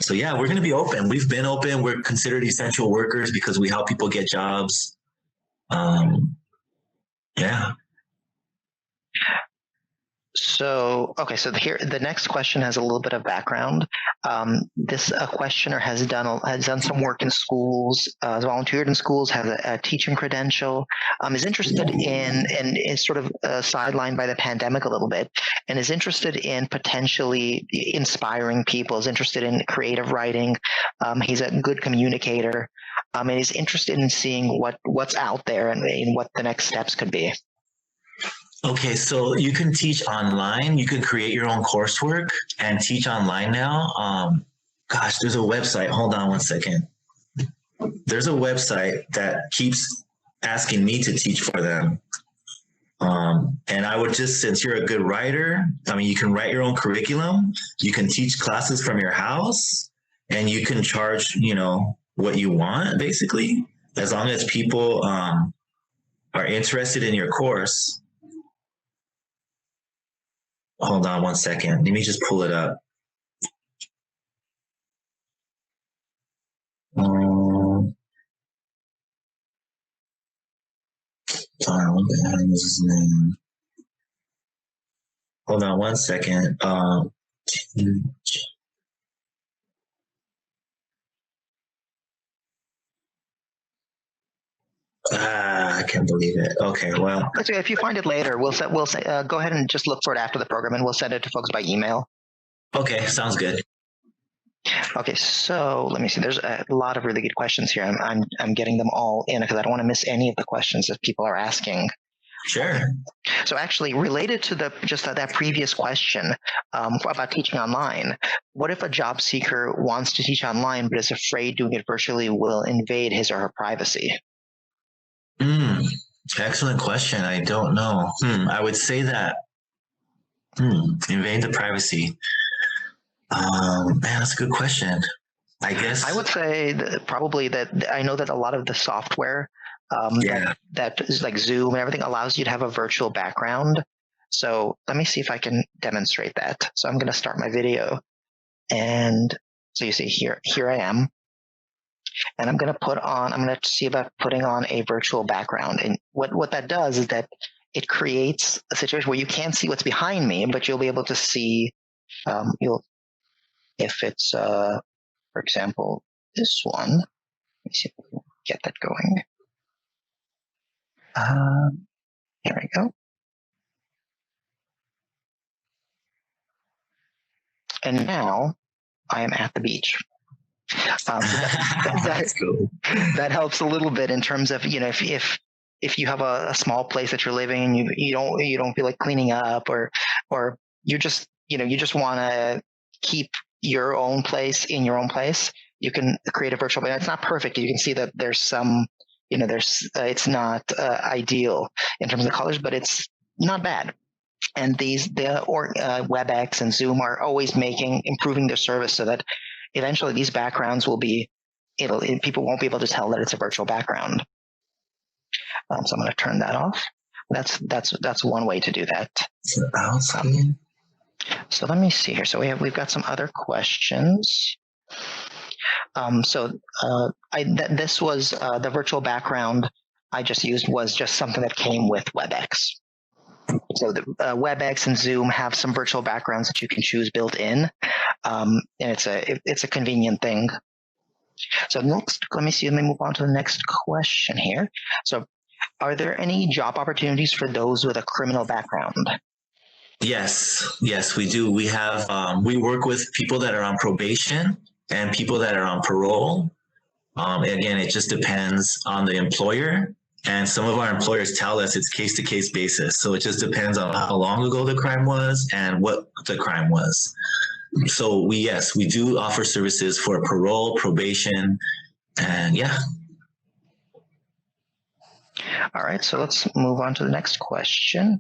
So yeah, we're going to be open. We've been open. We're considered essential workers because we help people get jobs. Yeah. So, okay, so here the next question has a little bit of background. This questioner has done some work in schools, has volunteered in schools, has a teaching credential, is interested in and is sort of sidelined by the pandemic a little bit, and is interested in potentially inspiring people. Is interested in creative writing. He's a good communicator, and is interested in seeing what's out there and what the next steps could be. Okay, so you can teach online. You can create your own coursework and teach online now. Gosh, there's a website. Hold on one second. There's a website that keeps asking me to teach for them. And I would just, since you're a good writer, I mean, you can write your own curriculum. You can teach classes from your house, and you can charge, what you want, basically, as long as people are interested in your course. Hold on one second. Let me just pull it up. Sorry, what the hell is his name? Hold on one second. I can't believe it. Okay, well. If you find it later, we'll go ahead and just look for it after the program, and we'll send it to folks by email. Okay, sounds good. Okay, so let me see. There's a lot of really good questions here. I'm getting them all in because I don't want to miss any of the questions that people are asking. Sure. So actually, related to that previous question about teaching online, what if a job seeker wants to teach online but is afraid doing it virtually will invade his or her privacy? Excellent question. I don't know. I would say that invade the privacy. Man, that's a good question. I guess I would say that probably that I know that a lot of the software that is like Zoom and everything allows you to have a virtual background. So let me see if I can demonstrate that. So I'm going to start my video, and so you see here I am, and I'm going to see about putting on a virtual background. And what that does is that it creates a situation where you can't see what's behind me, but you'll be able to see if it's for example, this one. Let me see if we can get that going. Here we go. And now I am at the beach. So that's cool. That helps a little bit in terms of, if you have a small place that you're living and you don't feel like cleaning up, or you just want to keep your own place in your own place, you can create a virtual. It's not perfect. You can see that there's some, it's not ideal in terms of colors, but it's not bad. And WebEx and Zoom are always improving their service so that eventually these backgrounds will be, people won't be able to tell that it's a virtual background. So I'm going to turn that off. That's one way to do that. So let me see here. So we've got some other questions. This was the virtual background I just used was just something that came with WebEx. So the WebEx and Zoom have some virtual backgrounds that you can choose built in, and it's a convenient thing. So next, let me move on to the next question here. So, are there any job opportunities for those with a criminal background? Yes, we do. We have we work with people that are on probation and people that are on parole. Again, it just depends on the employer. And some of our employers tell us it's case-to-case basis. So it just depends on how long ago the crime was and what the crime was. So we do offer services for parole, probation, and yeah. All right, so let's move on to the next question.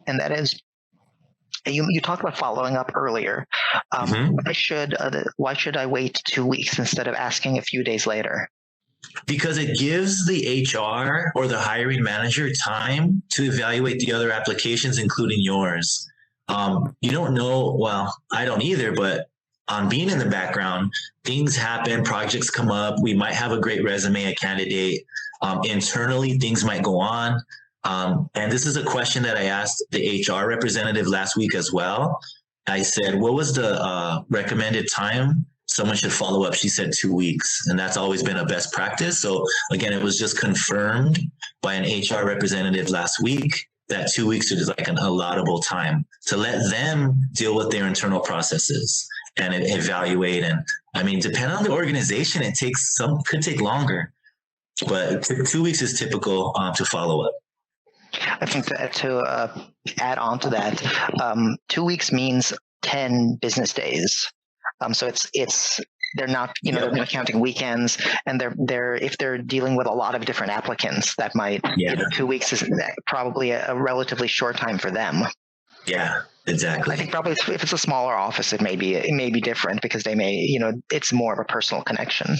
And that is, you talked about following up earlier. Why should I wait 2 weeks instead of asking a few days later? Because it gives the HR or the hiring manager time to evaluate the other applications, including yours. You don't know, well, I don't either, but on being in the background, things happen, projects come up. We might have a great resume, a candidate. Internally, things might go on. And this is a question that I asked the HR representative last week as well. I said, what was the recommended time someone should follow up? She said 2 weeks. And that's always been a best practice. So again, it was just confirmed by an HR representative last week that 2 weeks is like an allowable time to let them deal with their internal processes and evaluate. And I mean, depending on the organization, could take longer, but 2 weeks is typical to follow up. I think that to add on to that, 2 weeks means 10 business days. So they're not, they're not counting weekends, and if they're dealing with a lot of different applicants, that might, 2 weeks is probably a relatively short time for them. Yeah, exactly. I think probably if it's a smaller office, it may be different because they may, it's more of a personal connection.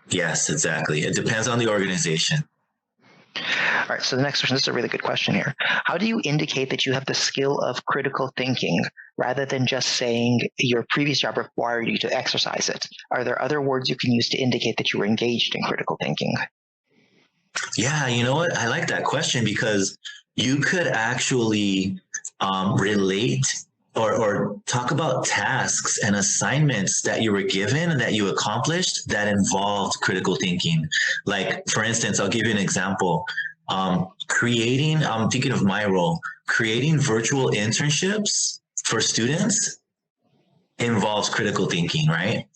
Yes, exactly. It depends on the organization. All right. So the next question, this is a really good question here. How do you indicate that you have the skill of critical thinking rather than just saying your previous job required you to exercise it? Are there other words you can use to indicate that you were engaged in critical thinking? Yeah, you know what? I like that question because you could actually relate or talk about tasks and assignments that you were given and that you accomplished that involved critical thinking. Like, for instance, I'll give you an example. I'm thinking of my role, creating virtual internships for students involves critical thinking, right?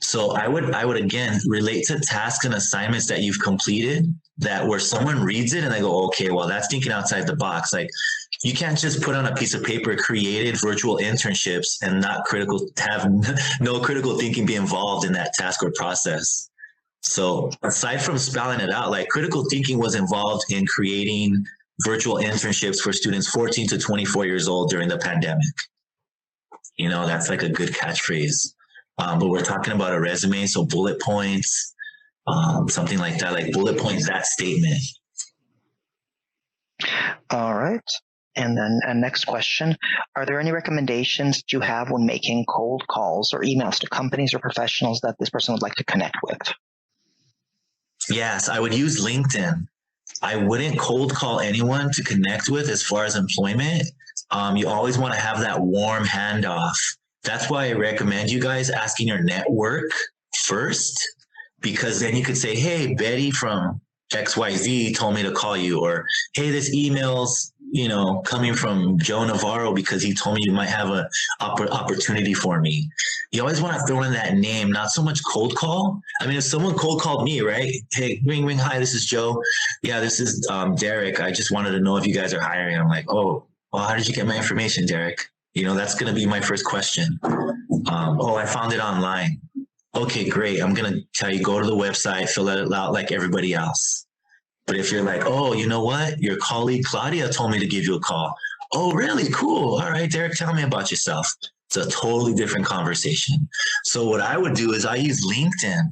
So I would again relate to tasks and assignments that you've completed that where someone reads it and they go, okay, well, that's thinking outside the box. Like, you can't just put on a piece of paper created virtual internships and have no critical thinking be involved in that task or process. So aside from spelling it out, like critical thinking was involved in creating virtual internships for students 14 to 24 years old during the pandemic. That's like a good catchphrase. But we're talking about a resume, so bullet points, something like that, like bullet points, that statement. All right. And then next question, are there any recommendations you have when making cold calls or emails to companies or professionals that this person would like to connect with? Yes, I would use LinkedIn. I wouldn't cold call anyone to connect with as far as employment. You always want to have that warm handoff. That's why I recommend you guys asking your network first, because then you could say, hey, Betty from XYZ told me to call you, or hey, this email's coming from Joe Navarro because he told me you might have an opportunity for me. You always want to throw in that name, not so much cold call. I mean, if someone cold called me, right? Hey, ring, ring. Hi, this is Joe. Yeah, this is Derek. I just wanted to know if you guys are hiring. I'm like, oh, well, how did you get my information, Derek? That's going to be my first question. I found it online. Okay, great. I'm going to tell you, go to the website, fill it out like everybody else. But if you're like, oh, you know what? Your colleague Claudia told me to give you a call. Oh, really? Cool. All right, Derek, tell me about yourself. It's a totally different conversation. So what I would do is I use LinkedIn.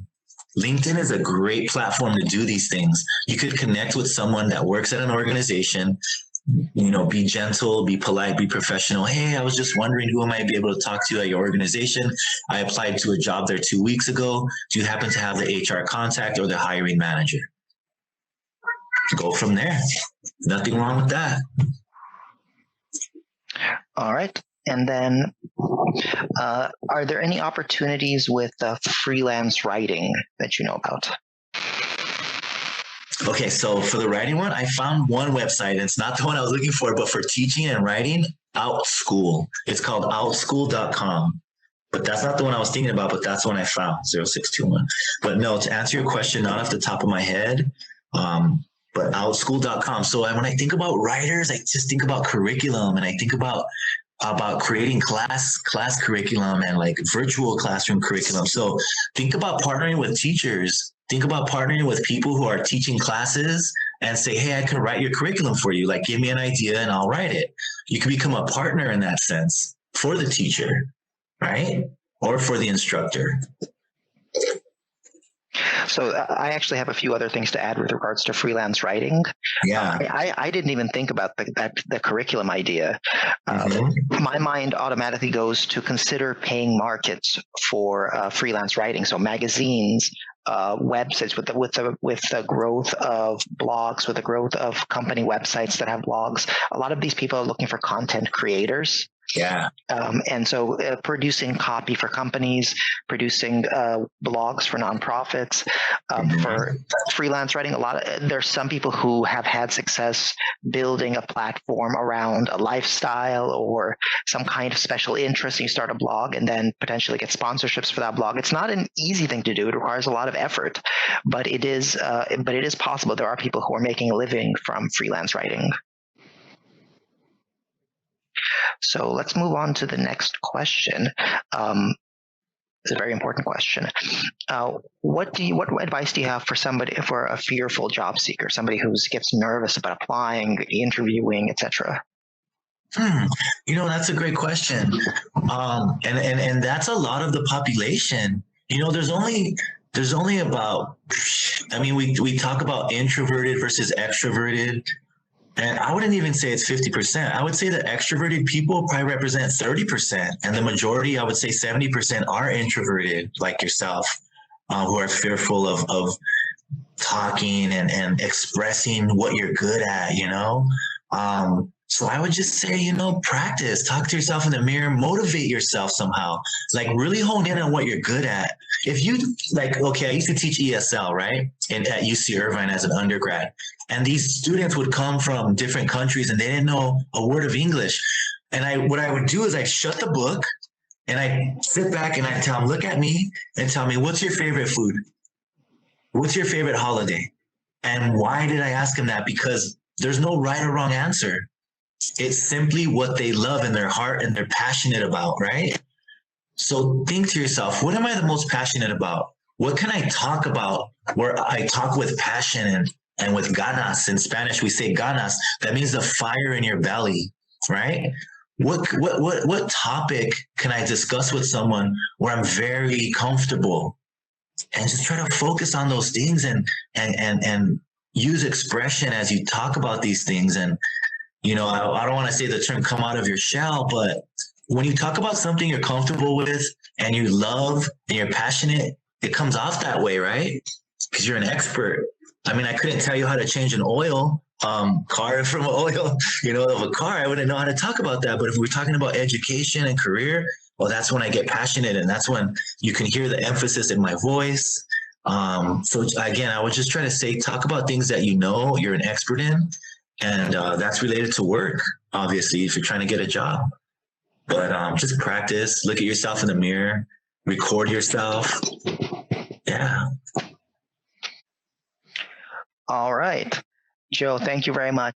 LinkedIn is a great platform to do these things. You could connect with someone that works at an organization, be gentle, be polite, be professional. Hey, I was just wondering who I might be able to talk to at your organization. I applied to a job there 2 weeks ago. Do you happen to have the HR contact or the hiring manager? Go from there. Nothing wrong with that. All right. And then are there any opportunities with freelance writing that you know about? Okay, so for the writing one, I found one website. And it's not the one I was looking for, but for teaching and writing, Outschool. It's called outschool.com. But that's not the one I was thinking about, but that's the one I found, 0621. But no, to answer your question, not off the top of my head, but outschool.com. So when I think about writers, I just think about curriculum, and I think about creating class curriculum and like virtual classroom curriculum. So think about partnering with teachers. Think about partnering with people who are teaching classes and say, hey, I can write your curriculum for you. Like, give me an idea and I'll write it. You can become a partner in that sense for the teacher, right? Or for the instructor. So I actually have a few other things to add with regards to freelance writing. Yeah. I didn't even think about the curriculum idea. My mind automatically goes to consider paying markets for freelance writing. So magazines, websites, with the growth of blogs, with the growth of company websites that have blogs. A lot of these people are looking for content creators. Yeah. And so producing copy for companies, producing blogs for nonprofits, for freelance writing. There's some people who have had success building a platform around a lifestyle or some kind of special interest. You start a blog and then potentially get sponsorships for that blog. It's not an easy thing to do. It requires a lot of effort, but it is possible. There are people who are making a living from freelance writing. So let's move on to the next question. It's a very important question. What advice do you have for a fearful job seeker, somebody who gets nervous about applying, interviewing, etc.? That's a great question. And that's a lot of the population. There's only about, we talk about introverted versus extroverted. And I wouldn't even say it's 50%. I would say that extroverted people probably represent 30%. And the majority, I would say 70% are introverted, like yourself, who are fearful of talking and expressing what you're good at, So I would just say, practice, talk to yourself in the mirror, motivate yourself somehow, like really hone in on what you're good at. If you I used to teach ESL, right? At UC Irvine as an undergrad. And these students would come from different countries and they didn't know a word of English. And what I would do is I'd shut the book and I'd sit back and I'd tell them, look at me and tell me, what's your favorite food? What's your favorite holiday? And why did I ask them that? Because there's no right or wrong answer. It's simply what they love in their heart and they're passionate about, right? So think to yourself, what am I the most passionate about? What can I talk about where I talk with passion and with ganas? In Spanish, we say ganas. That means the fire in your belly, right? What topic can I discuss with someone where I'm very comfortable? And just try to focus on those things and use expression as you talk about these things. And I don't want to say the term come out of your shell, but when you talk about something you're comfortable with and you love and you're passionate, it comes off that way, right? Because you're an expert. I couldn't tell you how to change an oil car from oil, of a car. I wouldn't know how to talk about that. But if we're talking about education and career, well, that's when I get passionate, and that's when you can hear the emphasis in my voice. So again, I would just try to say, talk about things that you're an expert in. And that's related to work, obviously, if you're trying to get a job. But just practice, look at yourself in the mirror, record yourself. Yeah. All right. Joe, thank you very much.